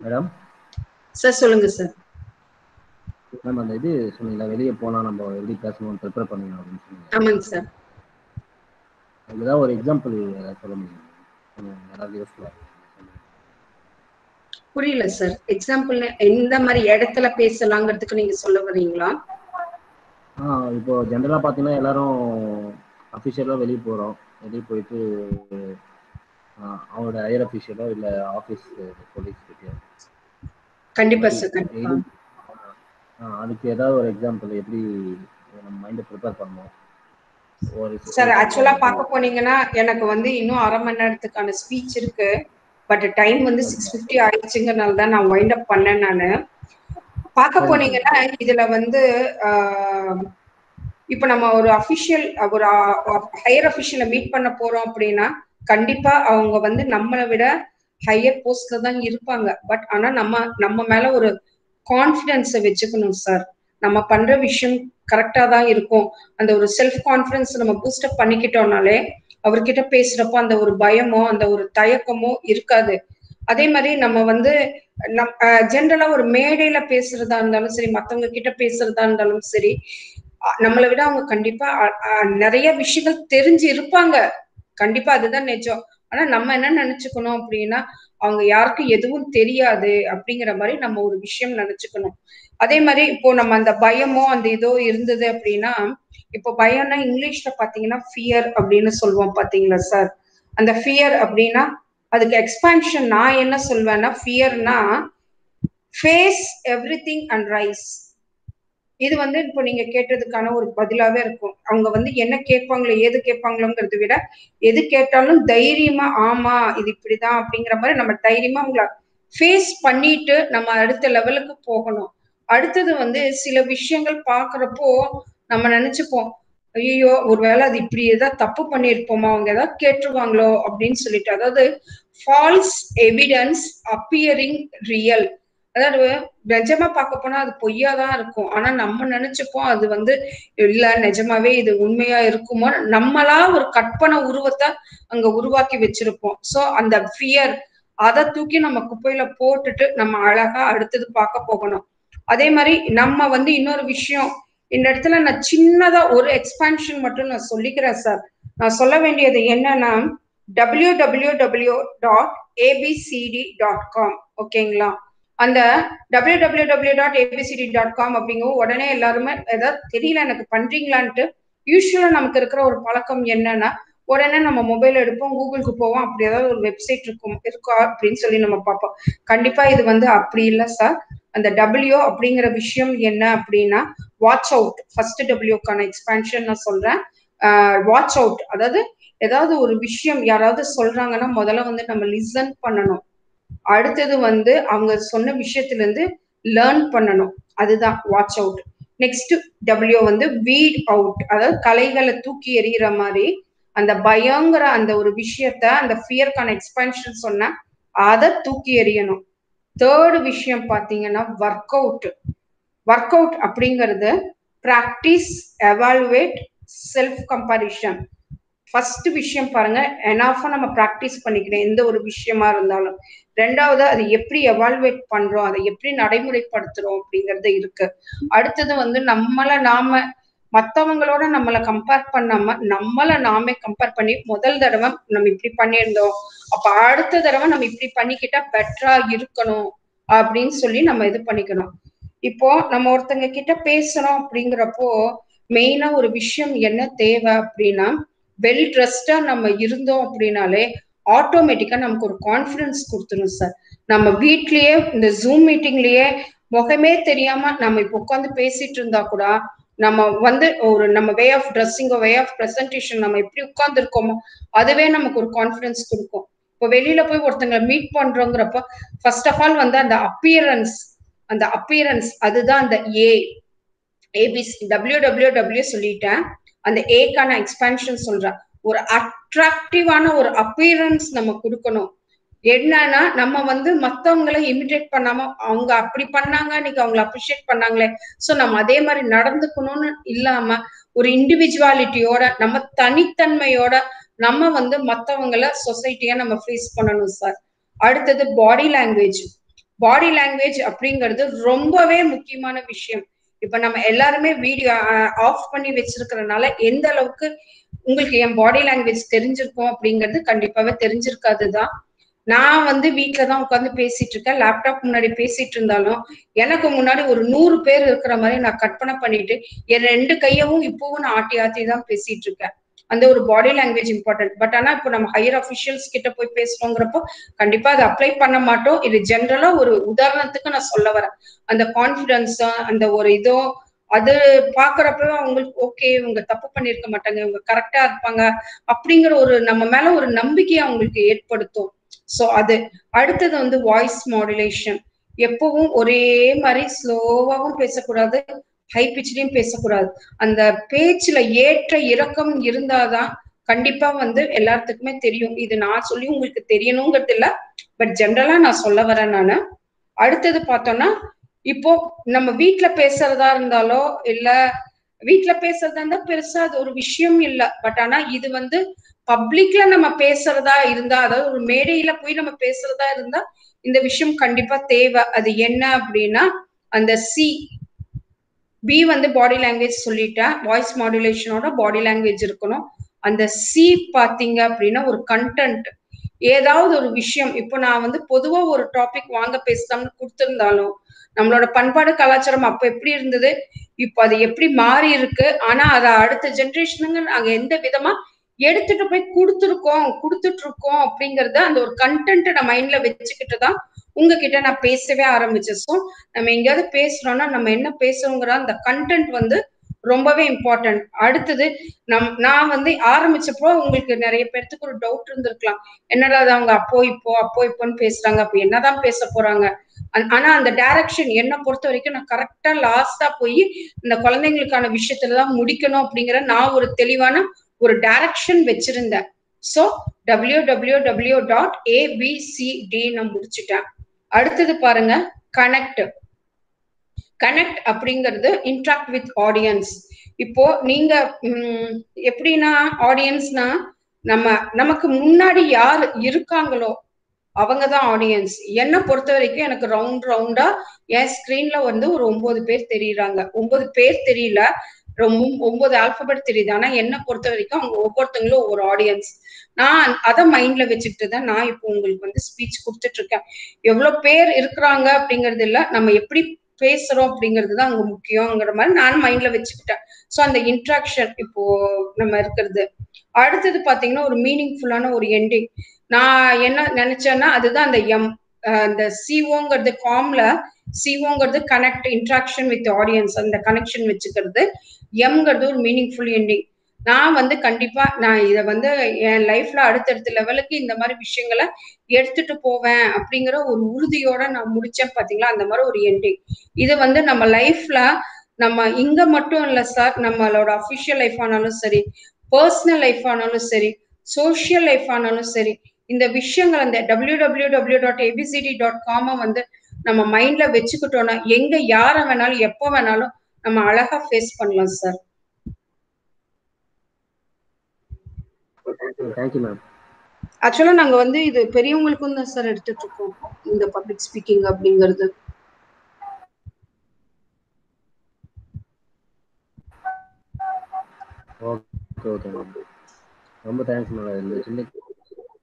மேடம் சார் சொல்லுங்க சார். மேம் அந்த இது சொன்னீங்களா, வெளியே போனா நம்ம எப்படி பேசணும் ப்ரிப்பேர் பண்ணணும் அப்படின்னு சொன்னீங்க. ஆமாங்க சார். அதுதான் ஒரு எக்ஸாம்பிள் சொல்ல முடியும்? யாராவது யோசிக்கலாம். புரியல சார். எக்ஸாம்பிள் எந்த மாதிரி இடத்துல பேசலாங்கிறதுக்கு நீங்க சொல்ல வரீங்களா? இப்போ ஜென்ரலா பாத்தீங்கன்னா எல்லாரும் அஃபிஷியலா வெளியே போறோம். வெளியே போயிட்டு அவங்களோட ஹையர் அஃபிஷியலோ இல்ல ஆஃபீஸ் கொலீக்ஸ் கிட்டயோ கண்டிப்பா சார். கண்டிப்பா. அதுக்கு ஏதாவது ஒரு எக்ஸாம்பிள் எப்படி நம்ம மைண்டை ப்ரிப்பேர் பண்ணணும் சார்? ஆக்சுவலா பார்க்க போனீங்கன்னா எனக்கு வந்து இன்னும் 1/2 மணி நேரத்துக்கான ஸ்பீச் இருக்கு. பட் டைம் வந்து 6:50 ஆயிடுச்சுங்கிறனால தான் நான் வைண்ட் அப் பண்ணேன். நானு பார்க்க போனீங்கன்னா இதுல வந்து இப்ப நம்ம ஒரு அஃபிஷியல் ஒரு ஹையர் அஃபிஷியலை மீட் பண்ண போறோம் அப்படின்னா கண்டிப்பா அவங்க வந்து நம்மளை விட ஹையர் போஸ்ட்ல தான் இருப்பாங்க. பட் ஆனா நம்ம மேல ஒரு கான்ஃபிடன்ஸை வச்சுக்கணும் சார். நம்ம பண்ற விஷயம் கரெக்டா தான் இருக்கும். அந்த ஒரு செல்ஃப் கான்ஃபிடன்ஸ் நம்ம பூஸ்டப் பண்ணிக்கிட்டோம்னாலே அவர்கிட்ட பேசுறப்போ அந்த ஒரு பயமோ அந்த ஒரு தயக்கமோ இருக்காது. அதே மாதிரி நம்ம வந்து ஜென்ரலா ஒரு மேடையில பேசுறதா இருந்தாலும் சரி, மத்தவங்க கிட்ட பேசுறதா இருந்தாலும் சரி, நம்மளை விட அவங்க கண்டிப்பா நிறைய விஷயங்கள் தெரிஞ்சு இருப்பாங்க. கண்டிப்பா அதுதான் நிஜம். ஆனா நம்ம என்ன நினைச்சுக்கணும் அப்படின்னா அவங்க யாருக்கும் எதுவும் தெரியாது அப்படிங்கிற மாதிரி நம்ம ஒரு விஷயம் நினைச்சுக்கணும். அதே மாதிரி இப்போ நம்ம அந்த பயமோ அந்த இதோ இருந்தது அப்படின்னா, இப்போ பயம்னா இங்கிலீஷ்ல பாத்தீங்கன்னா ஃபியர் அப்படின்னு சொல்லுவோம் பாத்தீங்களா சார்? அந்த ஃபியர் அப்படின்னா அதுக்கு எக்ஸ்பான்ஷன் நான் என்ன சொல்வேன்னா, ஃபியர்னா ஃபேஸ் எவ்ரிதிங் அண்ட் ரைஸ். இது வந்து இப்போ நீங்க கேட்டதுக்கான ஒரு பதிலாவே இருக்கும். அவங்க வந்து என்ன கேட்பாங்களோ ஏது கேட்பாங்களோங்கிறத விட எது கேட்டாலும் தைரியமா ஆமா இது இப்படிதான் அப்படிங்கிற மாதிரி நம்ம தைரியமா அவங்கள ஃபேஸ் பண்ணிட்டு நம்ம அடுத்த லெவலுக்கு போகணும். அடுத்தது வந்து சில விஷயங்கள் பாக்குறப்போ நம்ம நினைச்சுப்போம், ஐயோ ஒருவேளை அது இப்படி ஏதாவது தப்பு பண்ணிருப்போமா, அவங்க ஏதாவது கேட்டுருவாங்களோ அப்படின்னு சொல்லிட்டு. அதாவது ஃபால்ஸ் எவிடன்ஸ் அப்பியரிங் ரியல். அதாவது நிஜமா பார்க்க போனா அது பொய்யாதான் இருக்கும். ஆனா நம்ம நினைச்சுப்போம் அது வந்து இல்ல நிஜமாவே இது உண்மையா இருக்குமோ, நம்மளா ஒரு கற்பனை உருவத்தை அங்க உருவாக்கி வச்சிருப்போம். சோ அந்த ஃபியர் அதை தூக்கி நம்ம குப்பையில போட்டுட்டு நம்ம அழகா அடுத்தது பார்க்க போகணும். அதே மாதிரி நம்ம வந்து இன்னொரு விஷயம் இந்த இடத்துல நான் சின்னதா ஒரு எக்ஸ்பான்ஷன் மட்டும் நான் சொல்லிக்கிறேன் சார். நான் சொல்ல வேண்டியது என்னன்னா www.abcd.com ஓகேங்களா. அந்த www.abcd.com அப்படிங்கிற உடனே எல்லாருமே ஏதாவது தெரியல எனக்கு பண்றீங்களான்ட்டு யூஸ்வலா நமக்கு இருக்கிற ஒரு பழக்கம் என்னன்னா உடனே நம்ம மொபைல் எடுப்போம், கூகுளுக்கு போவோம், அப்படி ஏதாவது ஒரு வெப்சைட் இருக்கா அப்படின்னு சொல்லி நம்ம பார்ப்போம். கண்டிப்பா இது வந்து அப்படி இல்லை சார். அந்த டபிள்யூ அப்படிங்கிற விஷயம் என்ன அப்படின்னா வாட்ச் அவுட். ஃபர்ஸ்ட் டபிள்யூக்கான எக்ஸ்பான்ஷன் நான் சொல்றேன். வாட்ச் அவுட், அதாவது ஏதாவது ஒரு விஷயம் யாராவது சொல்றாங்கன்னா முதல்ல வந்து நம்ம லிசன் பண்ணணும். அடுத்தது வந்து அவங்க சொன்ன விஷயத்துல இருந்து லேர்ன் பண்ணணும். அதுதான் வாட்ச் அவுட். நெக்ஸ்ட் டபிள்யூ வந்து வீட் அவுட், அதாவது கலைகளை தூக்கி எறிகிற மாதிரி அந்த பயங்கிற அந்த ஒரு விஷயத்த அந்த ஃபியர்க்கான எக்ஸ்பான்ஷன் சொன்ன அதை தூக்கி எறியணும். தேர்டு விஷயம் பாத்தீங்கன்னா ஒர்க் அவுட். ஒர்க் அவுட் அப்படிங்கிறது practice, evaluate, self comparison. First விஷயம் பாருங்க, எனாஃபா நம்ம ப்ராக்டிஸ் பண்ணிக்கணும் எந்த ஒரு விஷயமா இருந்தாலும். ரெண்டாவது அதை எப்படி எவால்வேட் பண்றோம், அதை எப்படி நடைமுறைப்படுத்துறோம் அப்படிங்கறது இருக்கு. அடுத்தது வந்து நாம மற்றவங்களோட நம்மளை கம்பேர் பண்ணாம நம்மளை நாமே கம்பேர் பண்ணி முதல் தடவை நம்ம இப்படி பண்ணியிருந்தோம், அப்ப அடுத்த தடவை நம்ம இப்படி பண்ணிக்கிட்டா பெட்டரா இருக்கணும் அப்படின்னு சொல்லி நம்ம இது பண்ணிக்கணும். இப்போ நம்ம ஒருத்தங்க கிட்ட பேசணும் அப்படிங்கிறப்போ மெயினா ஒரு விஷயம் என்ன தேவை அப்படின்னா, வெல் ட்ரெஸ்டா நம்ம இருந்தோம் அப்படின்னாலே ஆட்டோமேட்டிக்கா நமக்கு ஒரு கான்ஃபிடன்ஸ் கொடுத்துரும் சார். நம்ம வீட்லயே இந்த ஜூம் மீட்டிங்லயே முகமே தெரியாம நம்ம இப்ப உட்காந்து பேசிட்டு இருந்தா கூட நம்ம வந்து ஒரு நம்ம way of dressing, way of presentation, நம்ம எப்படி உட்கார்ந்து இருக்கோமோ அதுவே நமக்கு ஒரு கான்ஃபிடன்ஸ் கொடுக்கும். இப்போ வெளியில போய் ஒருத்தங்களை மீட் பண்றோங்கிறப்ப ஃபர்ஸ்ட் ஆஃப் ஆல் வந்து அந்த அப்பியரன்ஸ் அதுதான் அந்த ஏபிசி www சொல்லிட்டேன். அந்த ஏக்கான எக்ஸ்பான்ஷன் சொல்றேன். ஒரு அட்ராக்டிவான ஒரு அப்பியரன்ஸ் நம்ம கொடுக்கணும். என்னன்னா நம்ம வந்து மத்தவங்களை இமிடேட் பண்ணாம அவங்க அப்படி பண்ணாங்க இன்னைக்கு அவங்களை அப்ரிஷியேட் பண்ணாங்களே சோ நம்ம அதே மாதிரி நடந்துக்கணும்னு இல்லாம ஒரு இண்டிவிஜுவாலிட்டியோட நம்ம தனித்தன்மையோட நம்ம வந்து மத்தவங்களை சொசைட்டியா நம்ம ஃபேஸ் பண்ணணும் சார். அடுத்தது பாடி லாங்குவேஜ். பாடி லாங்குவேஜ் அப்படிங்கிறது ரொம்பவே முக்கியமான விஷயம். இப்ப நம்ம எல்லாருமே வீடியோ ஆஃப் பண்ணி வச்சிருக்கிறதுனால எந்த அளவுக்கு உங்களுக்கு என் பாடி லாங்குவேஜ் தெரிஞ்சிருக்கும் அப்படிங்கிறது கண்டிப்பாவே தெரிஞ்சிருக்காதுதான். நான் வந்து வீட்டுலதான் உட்காந்து பேசிட்டு இருக்கேன், லேப்டாப் முன்னாடி பேசிட்டு இருந்தாலும் எனக்கு முன்னாடி ஒரு 100 பேர் இருக்கிற மாதிரி நான் கற்பனை பண்ணிட்டு என் 2 கையவும் இப்பவும் நான் ஆட்டி ஆட்டி தான் பேசிட்டு இருக்கேன். அந்த ஒரு பாடி லாங்குவேஜ் இம்பார்ட்டன்ட். பட் ஆனா இப்போ நம்ம ஹையர் அஃபிஷியல்ஸ் கிட்ட போய் பேசுறோங்கிறப்போ கண்டிப்பா அதை அப்ளை பண்ண மாட்டோம். இது ஜென்ரலா ஒரு உதாரணத்துக்கு நான் சொல்ல வரேன். அந்த கான்பிடன்ஸா அந்த ஒரு இதோ அது பாக்குறப்ப அவங்களுக்கு ஓகே இவங்க தப்பு பண்ணிருக்க மாட்டாங்க, இவங்க கரெக்டா இருப்பாங்க அப்படிங்கிற ஒரு நம்ம மேல ஒரு நம்பிக்கையை அவங்களுக்கு ஏற்படுத்தும். சோ அது. அடுத்தது வந்து வாய்ஸ் மாடுலேஷன். எப்பவும் ஒரே மாதிரி ஸ்லோவாவும் பேசக்கூடாது, ஹை பிச்லயும் பேசக்கூடாது. அந்த பேச்சுல ஏற்ற இறக்கம் இருந்தாதான் கண்டிப்பா வந்து எல்லாத்துக்குமே தெரியும். இது நான் சொல்லி உங்களுக்கு தெரியணுங்கிறது இல்ல, பட் ஜென்ரலா நான் சொல்ல வரேன் நானு. அடுத்தது பார்த்தோம்னா இப்போ நம்ம வீட்டுல பேசுறதா இருந்தாலோ இல்ல வீட்டுல பேசுறதா இருந்தா பெருசா அது ஒரு விஷயம் இல்ல. பட் ஆனா இது வந்து பப்ளிக்ல நம்ம பேசுறதா இருந்தா, அதாவது ஒரு மேடையில போய் நம்ம பேசுறதா இருந்தா இந்த விஷயம் கண்டிப்பா தேவை. அது என்ன அப்படின்னா அந்த பி வந்து பாடி லாங்குவேஜ் சொல்லிட்டேன். வாய்ஸ் மாடுலேஷனோட பாடி லாங்குவேஜ் இருக்கணும். அந்த சி பாத்தீங்க அப்படின்னா ஒரு கண்டென்ட், ஏதாவது ஒரு விஷயம். இப்போ நான் வந்து பொதுவா ஒரு டாபிக் வாங்க பேசலாம்னு கொடுத்திருந்தாலும் நம்மளோட பண்பாடு கலாச்சாரம் அப்ப எப்படி இருந்தது, இப்போ அது எப்படி மாறி இருக்கு, ஆனா அதை அடுத்த ஜென்ரேஷனுங்க நாங்க எந்த விதமா எடுத்துட்டு போய் கொடுத்துட்டு இருக்கோம் அப்படிங்கறத அந்த ஒரு கண்டென்ட் நான் மைண்ட்ல வச்சுக்கிட்டு தான் உங்ககிட்ட நான் பேசவே ஆரம்பிச்சேன். ஸோ நம்ம எங்கேயாவது பேசுறோம்னா நம்ம என்ன பேசுறோங்கிற அந்த கண்டென்ட் வந்து ரொம்பவே இம்பார்ட்டன்ட். அடுத்தது நான் வந்து ஆரம்பிச்சப்போ உங்களுக்கு நிறைய பேர்த்துக்கு ஒரு டவுட் இருந்திருக்கலாம், என்னடா அவங்க அப்போ இப்போன்னு பேசுறாங்க, அப்ப என்னதான் பேச போறாங்க. ஆனா அந்த டைரக்ஷன் என்ன பொறுத்த வரைக்கும் நான் கரெக்டா லாஸ்டா போய் இந்த குழந்தைங்களுக்கான விஷயத்துலதான் முடிக்கணும் அப்படிங்கிற நான் ஒரு தெளிவான ஒரு டைரக்ஷன் வச்சிருந்தேன். சோ www.abcd நான் முடிச்சுட்டேன். அடுத்தது பாருங்க, கனெக்ட் அப்படிங்கிறது இன்ட்ராக்ட் வித் ஆடியன்ஸ். இப்போ நீங்க எப்படின்னா ஆடியன்ஸ்னா நமக்கு முன்னாடி யார் இருக்காங்களோ அவங்கதான் ஆடியன்ஸ். என்னை பொறுத்த வரைக்கும் எனக்கு ரவுண்டா என் ஸ்கிரீன்ல வந்து ஒரு 9 பேர் தெரியுறாங்க. 9 பேர் தெரியல, 9 ஆல்பபெட் தெரியுது. ஆனா என்னை பொறுத்த வரைக்கும் அவங்க ஒவ்வொருத்தங்களும் ஒவ்வொரு ஆடியன்ஸ். நான் அதை மைண்ட்ல வச்சுக்கிட்டு தான் நான் இப்போ உங்களுக்கு வந்து ஸ்பீச் கொடுத்துட்டு இருக்கேன். எவ்வளவு பேர் இருக்கிறாங்க அப்படிங்கிறது இல்ல, நம்ம எப்படி பேசுறோம் அப்படிங்கிறது தான் அங்க முக்கியங்கிற மாதிரி நான் மைண்ட்ல வச்சுக்கிட்டேன். சோ அந்த இன்ட்ராக்ஷன் இப்போ நம்ம இருக்கிறது. அடுத்தது பாத்தீங்கன்னா ஒரு மீனிங்ஃபுல்லான ஒரு எண்டிங். நான் என்ன நினைச்சேன்னா அதுதான் அந்த அந்த சிஓங்கிறது காம்ல சிஓங்கிறது கனெக்ட், இன்ட்ராக்ஷன் வித் ஆடியன்ஸ், அந்த கனெக்ஷன் வச்சுக்கிறது. எம்ங்கிறது ஒரு மீனிங்ஃபுல் எண்டிங். நான் வந்து கண்டிப்பா நான் இதை வந்து என் லைஃப்ல அடுத்தடுத்த லெவலுக்கு இந்த மாதிரி விஷயங்களை எடுத்துட்டு போவேன் அப்படிங்கிற ஒரு உறுதியோட நான் முடிச்சேன். பாத்தீங்களா, அந்த மாதிரி ஒரு எண்டிங். இது வந்து நம்ம லைஃப்ல நம்ம இங்க மட்டும் இல்ல சார், நம்மளோட அஃபிஷியல் லைஃப் ஆனாலும் சரி, பர்சனல் லைஃப் ஆனாலும் சரி, சோசியல் லைஃப் ஆனாலும் சரி, இந்த விஷயங்கள் அந்த www.abcd.com வந்து நம்ம மைண்ட்ல வச்சுக்கிட்டோம்னா எங்க யார வேணாலும் எப்போ வேணாலும் நம்ம அழகா ஃபேஸ் பண்ணலாம் சார். Thank you ma'am. ஆக்சுவலா நாங்க வந்து இது பெரியவங்களுக்கும் தான் சார் எடுத்துட்டு இருக்கோம் இந்த பப்ளிக் ஸ்பீக்கிங் அப்படிங்கிறது. ஓகே ஓகே மேம், ரொம்ப தேங்க்ஸ் மேம். இந்த சின்ன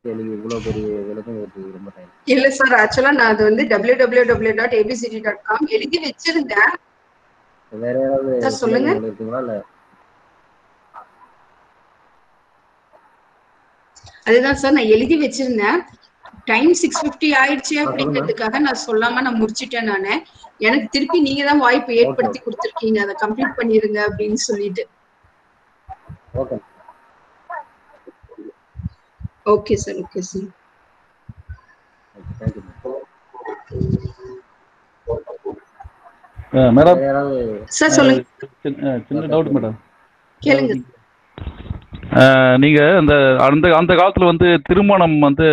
கேள்வி இவ்வளவு பெரிய விளக்கம் ரொம்ப தேங்க்ஸ். இல்ல சார், ஆக்சுவலா நான் அது வந்து www.abcd.com எழுதி வச்சிருந்தேன். வேற ஏதாவது சொல்லுங்க இருக்குங்களா? இல்ல அதுதான் சார் நான் எழுதி வச்சிருந்தேன். டைம் 6:50 ஆயிடுச்சு அப்படிங்கிறதுக்காக நான் சொல்லாம நான் முடிச்சிட்டேன். நானு எனக்கு திருப்பி நீங்க தான் வாய்ப்பு ஏற்படுத்தி கொடுத்துருக்கீங்க, அதை கம்ப்ளீட் பண்ணிருங்க அப்படின்னு சொல்லிட்டு. Okay okay sir. Okay sir, thank you madam. Sir சொல்லுங்க. சின்ன டவுட் மேடம், கேளுங்க. நீங்க அந்த அந்த காலத்துல வந்து திருமணம் வந்து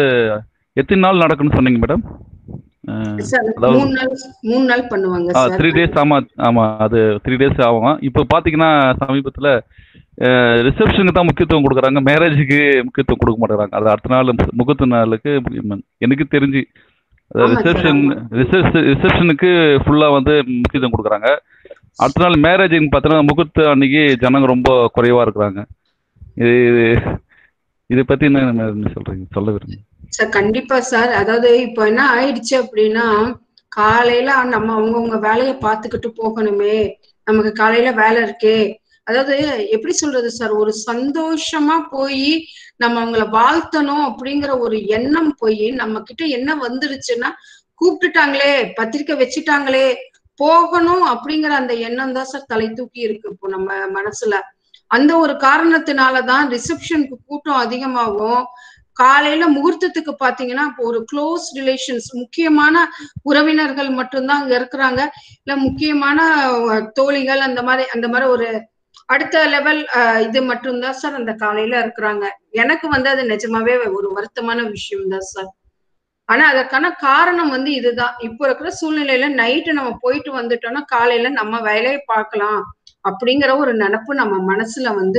எத்தனை நாள் நடக்கும்னு சொன்னீங்க மேடம்? 3 நாள் பண்ணுவாங்க சார். 3 days. ஆமா அது 3 days ஆகும். இப்போ பாத்தீங்கன்னா சமீபத்துல ரிசப்ஷனுக்கு தான் முக்கியத்துவம் கொடுக்குறாங்க, மேரேஜுக்கு முக்கியத்துவம் கொடுக்க மாட்டேறாங்க. அது அடுத்த நாள் முகூர்த்த நாளுக்கு எனக்கு தெரிஞ்சு ரிசப்ஷனுக்கு ஃபுல்லா வந்து முக்கியத்துவம் கொடுக்குறாங்க. அடுத்த நாள் மேரேஜுன்னு பார்த்தோன்னா முகூர்த்த அன்னைக்கு ஜனங்க ரொம்ப குறைவா இருக்கிறாங்க. இதை பத்தி என்ன சொல்றீங்க, சொல்ல விரும்புங்க சார்? கண்டிப்பா சார். அதாவது இப்போ என்ன ஆயிடுச்சு அப்படின்னா, காலையில நம்ம அவங்கவுங்க வேலையை பார்த்துக்கிட்டு போகணுமே, நமக்கு காலையில வேலை இருக்கே, அதாவது எப்படி சொல்றது சார், ஒரு சந்தோஷமா போய் நம்ம அவங்கள வாழ்த்தணும் அப்படிங்கிற ஒரு எண்ணம் போய் நம்ம கிட்ட என்ன வந்துருச்சுன்னா, கூப்பிட்டுட்டாங்களே, பத்திரிக்கை வச்சுட்டாங்களே, போகணும் அப்படிங்கிற அந்த எண்ணம் தான் சார் தலை தூக்கி இருக்கு இப்போ நம்ம மனசுல. அந்த ஒரு காரணத்தினாலதான் ரிசப்ஷனுக்கு கூட்டம் அதிகமாகும். காலையில முகூர்த்தத்துக்கு பாத்தீங்கன்னா இப்போ ஒரு க்ளோஸ் ரிலேஷன்ஸ், முக்கியமான உறவினர்கள் மட்டும்தான் அங்க இருக்கிறாங்க, இல்ல முக்கியமான தோழிகள், அந்த மாதிரி ஒரு அடுத்த லெவல் இது மட்டும்தான் சார் அந்த காலையில இருக்கிறாங்க. எனக்கு வந்து அது நிஜமாவே ஒரு வருத்தமான விஷயம் தான் சார். ஆனா அதற்கான காரணம் வந்து இதுதான். இப்போ இருக்கிற சூழ்நிலையில நைட்டு நம்ம போயிட்டு வந்துட்டோம்னா காலையில நம்ம வேலையை பார்க்கலாம் அப்படிங்கிற ஒரு நினைப்பு நம்ம மனசுல வந்து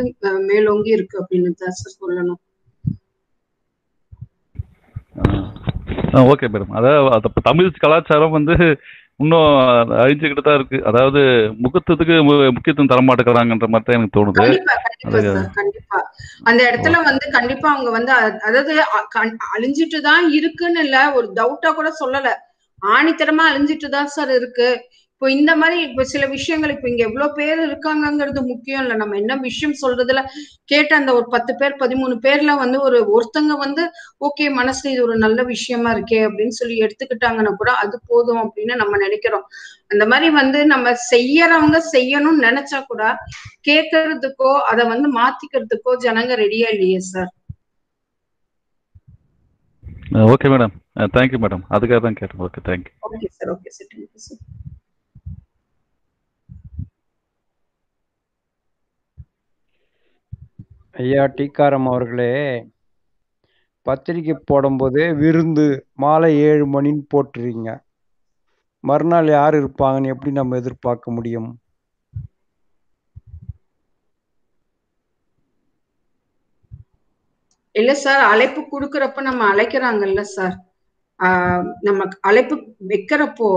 மேலோங்கி இருக்கு அப்படின்னு தான் சார் சொல்லணும். Okay madam. அதாவது தமிழ் கலாச்சாரம் வந்து இன்னும் அழிஞ்சுக்கிட்டு தான் இருக்கு. அதாவது முகூர்த்தத்துக்கு முக்கியத்துவம் தர மாட்டேங்கிறாங்கன்ற மாதிரி தான் எனக்கு தோணுது. கண்டிப்பா அந்த இடத்துல வந்து கண்டிப்பா அவங்க வந்து அதாவது அழிஞ்சிட்டு தான் இருக்குன்னு இல்ல, ஒரு டவுட்டா கூட சொல்லல, ஆணித்தரமா அழிஞ்சிட்டு தான் சார் இருக்கு. இப்போ இந்த மாதிரி இப்போ சில விஷயங்கள் இப்போ இங்க எவ்வளவு பேர் இருக்காங்கங்கிறது முக்கியம் இல்ல. நம்ம என்ன விஷயம் சொல்றதுல கேட்ட அந்த ஒரு 10 பேர் 13 பேர்ல வந்து ஒருத்தங்க வந்து ஓகே மனசுல இது ஒரு நல்ல விஷயமா இருக்கே அப்படின்னு சொல்லி எடுத்துக்கிட்டாங்கன்னா கூட அது போதும் அப்படின்னு நம்ம நினைக்கிறோம். அந்த மாதிரி வந்து நம்ம செய்யறவங்க செய்யணும்னு நினைச்சா கூட கேட்கறதுக்கோ அதை வந்து மாத்திக்கிறதுக்கோ ஜனங்க ரெடியா இல்லையே sir. Okay madam, thank you madam, அதுக்காக தான் கேட்டேன். Okay, thank you. Okay sir, okay sir, thank you sir. ஐயா டீக்காரம் அவர்களே, பத்திரிக்கை போடும்போது விருந்து மாலை 7 மணின்னு போட்டுறீங்க. மறுநாள் யார் இருப்பாங்கன்னு எப்படி நம்ம எதிர்பார்க்க முடியும்? இல்ல சார், அழைப்பு கொடுக்கறப்ப நம்ம அழைக்கிறாங்கல்ல சார். நம்ம அழைப்பு வைக்கிறப்போ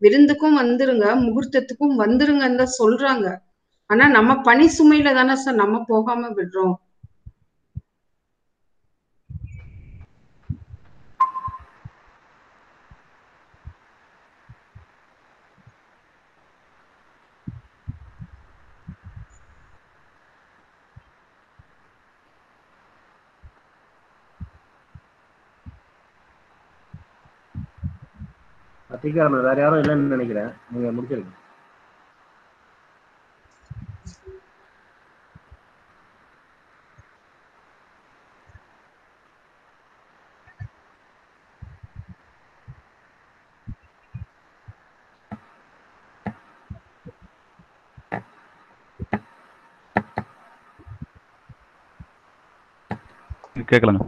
விருந்துக்கும் வந்துருங்க, முகூர்த்தத்துக்கும் வந்துருங்கன்னு தான் சொல்றாங்க. ஆனா நம்ம பணி சுமையில தானே சார் நம்ம போகாம விடுறோம். அதிகாரம் வேற யாரும் இல்லைன்னு நினைக்கிறேன். நீங்க முடிச்சிருங்க. கேட்கலாங்க.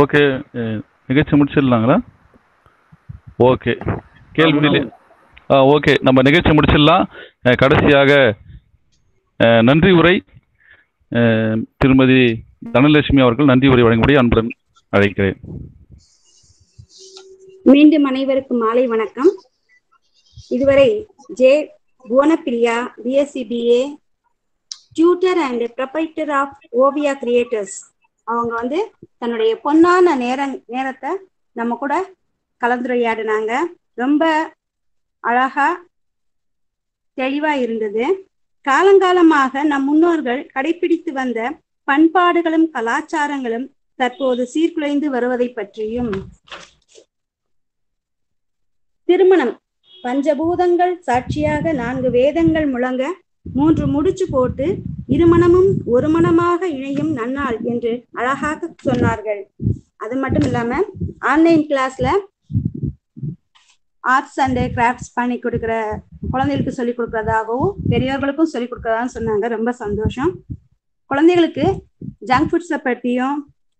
ஓகே, நிகழ்ச்சி முடிச்சிடலாங்களா? ஓகே, கேள்வி. ஓகே, நம்ம நிகழ்ச்சி முடிச்சிடலாம். கடைசியாக நன்றி உரை திருமதி தனலட்சுமி அவர்கள் நன்றி உரை வழங்கும்படி அன்புடன் அழைக்கிறேன். மீண்டும் அனைவருக்கும் மாலை வணக்கம். இதுவரை J Bhuvanapriya, BSc BA, tutor and proprietor of Oviya creators, அவங்க வந்து தன்னுடைய பொன்னான நேரத்தை நம்ம கூட கலந்துரையாடினாங்க. ரொம்ப அழகா தெளிவா இருந்தது. காலங்காலமாக நம் முன்னோர்கள் கடைபிடித்து வந்த பண்பாடுகளும் கலாச்சாரங்களும் தற்போது சீர்குலைந்து வருவதை பற்றியும், திருமணம் பஞ்சபூதங்கள் சாட்சியாக 4 வேதங்கள் முழங்க 3 முடிச்சு போட்டு இருமணமும் ஒரு மனமாக இணையும் நன்னாள் என்று அழகாக சொன்னார்கள். அது மட்டும் இல்லாம ஆன்லைன் கிளாஸ்ல ஆர்ட்ஸ் அண்ட் கிராஃப்ட்ஸ் பண்ணி கொடுக்குற குழந்தைகளுக்கு சொல்லிக் கொடுக்கறதாகவும் பெரியவர்களுக்கும் சொல்லிக் கொடுக்கறதாகவும் சொன்னாங்க. ரொம்ப சந்தோஷம். குழந்தைகளுக்கு ஜங்க் ஃபுட்ஸை பற்றியும்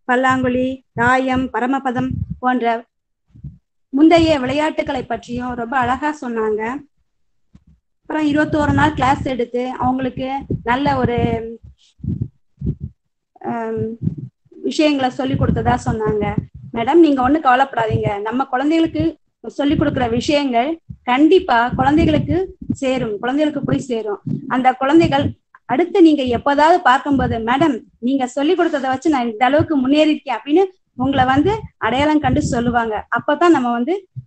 பல்லாங்குழி, தாயம், பரமபதம் போன்ற முந்தைய விளையாட்டுகளை பற்றியும் ரொம்ப அழகா சொன்னாங்க. அப்புறம் 21 நாள் கிளாஸ் எடுத்து அவங்களுக்கு நல்ல ஒரு விஷயங்களை சொல்லி கொடுத்ததா சொன்னாங்க. மேடம், நீங்க ஒன்றும் கவலைப்படாதீங்க, நம்ம குழந்தைகளுக்கு சொல்லி கொடுக்குற விஷயங்கள் கண்டிப்பா குழந்தைகளுக்கு சேரும், குழந்தைகளுக்கு போய் சேரும். அந்த குழந்தைகள் அடுத்து நீங்க எப்போதாவது பார்க்கும்போது, மேடம் நீங்க சொல்லி கொடுத்ததை வச்சு நான் இந்த அளவுக்கு முன்னேறிருக்கேன் அப்படின்னு உங்களை வந்து அடையாளம் கண்டு சொல்லுவாங்க. அப்பதான்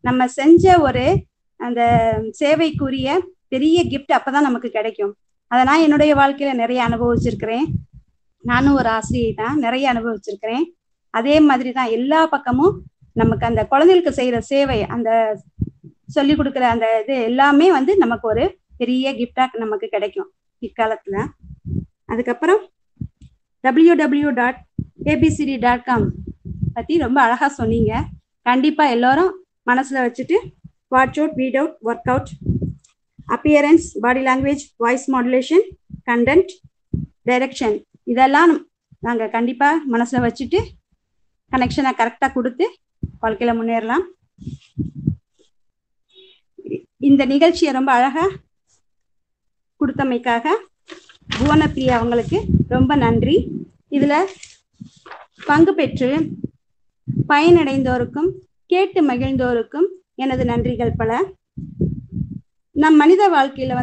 நம்ம செஞ்ச ஒரு அந்த சேவைக்குரிய பெரிய கிஃப்ட் அப்பதான் நமக்கு கிடைக்கும். அதை நான் என்னுடைய வாழ்க்கையில நிறைய அனுபவிச்சிருக்கிறேன். நானும் ஒரு ஆசிரியை தான், நிறைய அனுபவிச்சிருக்கிறேன். அதே மாதிரிதான் எல்லா பக்கமும் நமக்கு அந்த குழந்தைகளுக்கு செய்யற சேவை, அந்த சொல்லி கொடுக்குற அந்த இது எல்லாமே நமக்கு ஒரு பெரிய கிஃப்டா நமக்கு கிடைக்கும் இக்காலத்துல. அதுக்கப்புறம் www.abcd.com பத்தி ரொம்ப அழகா சொன்னீங்க. கண்டிப்பா எல்லாரும் மனசுல வச்சுட்டு வாட்ச் அவுட், வீட் out, work out, appearance, body language, voice modulation, content, direction, இதெல்லாம் நாங்க கண்டிப்பா மனசுல வச்சுட்டு கனெக்ஷனை கரெக்டா கொடுத்து வாழ்க்கையில முன்னேறலாம். இந்த நிகழ்ச்சியை ரொம்ப அழகா கொடுத்தமைக்காக புவனப்பிரியா அவங்களுக்கு ரொம்ப நன்றி. இதுல பங்கு பெற்று பயனடைந்தோருக்கும் கேட்டு மகிழ்ந்தோருக்கும் எனது நன்றிகள் பல. நம் மனித வாழ்க்கையில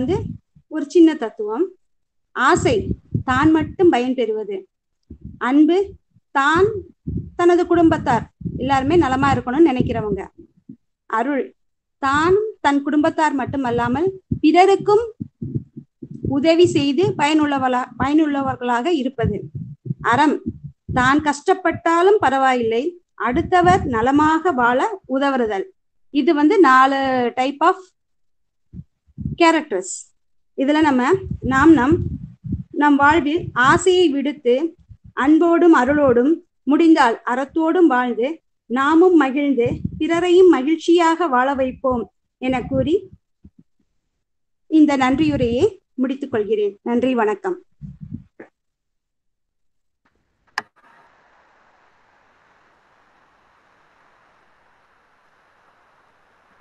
ஒரு சின்ன தத்துவம். ஆசை தான் மட்டும் பயன் பெறுவது, அன்பு தான் தனது குடும்பத்தார் எல்லாருமே நலமா இருக்கணும்னு நினைக்கிறவங்க, அருள் தான் தன் குடும்பத்தார் மட்டுமல்லாமல் பிறருக்கும் உதவி செய்து பயனுள்ளவர்களாக இருப்பது, அறம் தான் கஷ்டப்பட்டாலும் பரவாயில்லை அடுத்தவர் நலமாக வாழ உதவுறுதல். இது 4 டைப் ஆஃப் கேரக்டர்ஸ். இதுல நாம் நம் வாழ்வில் ஆசையை விடுத்து அன்போடும் அருளோடும் முடிந்தால் அறத்தோடும் வாழ்ந்து நாமும் மகிழ்ந்து பிறரையும் மகிழ்ச்சியாக வாழ வைப்போம் என கூறி இந்த நன்றியுரையை முடித்துக் கொள்கிறேன். நன்றி, வணக்கம்.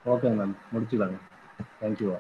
ஓகே மேம், முடிச்சுக்கலாங்க. தேங்க்யூ.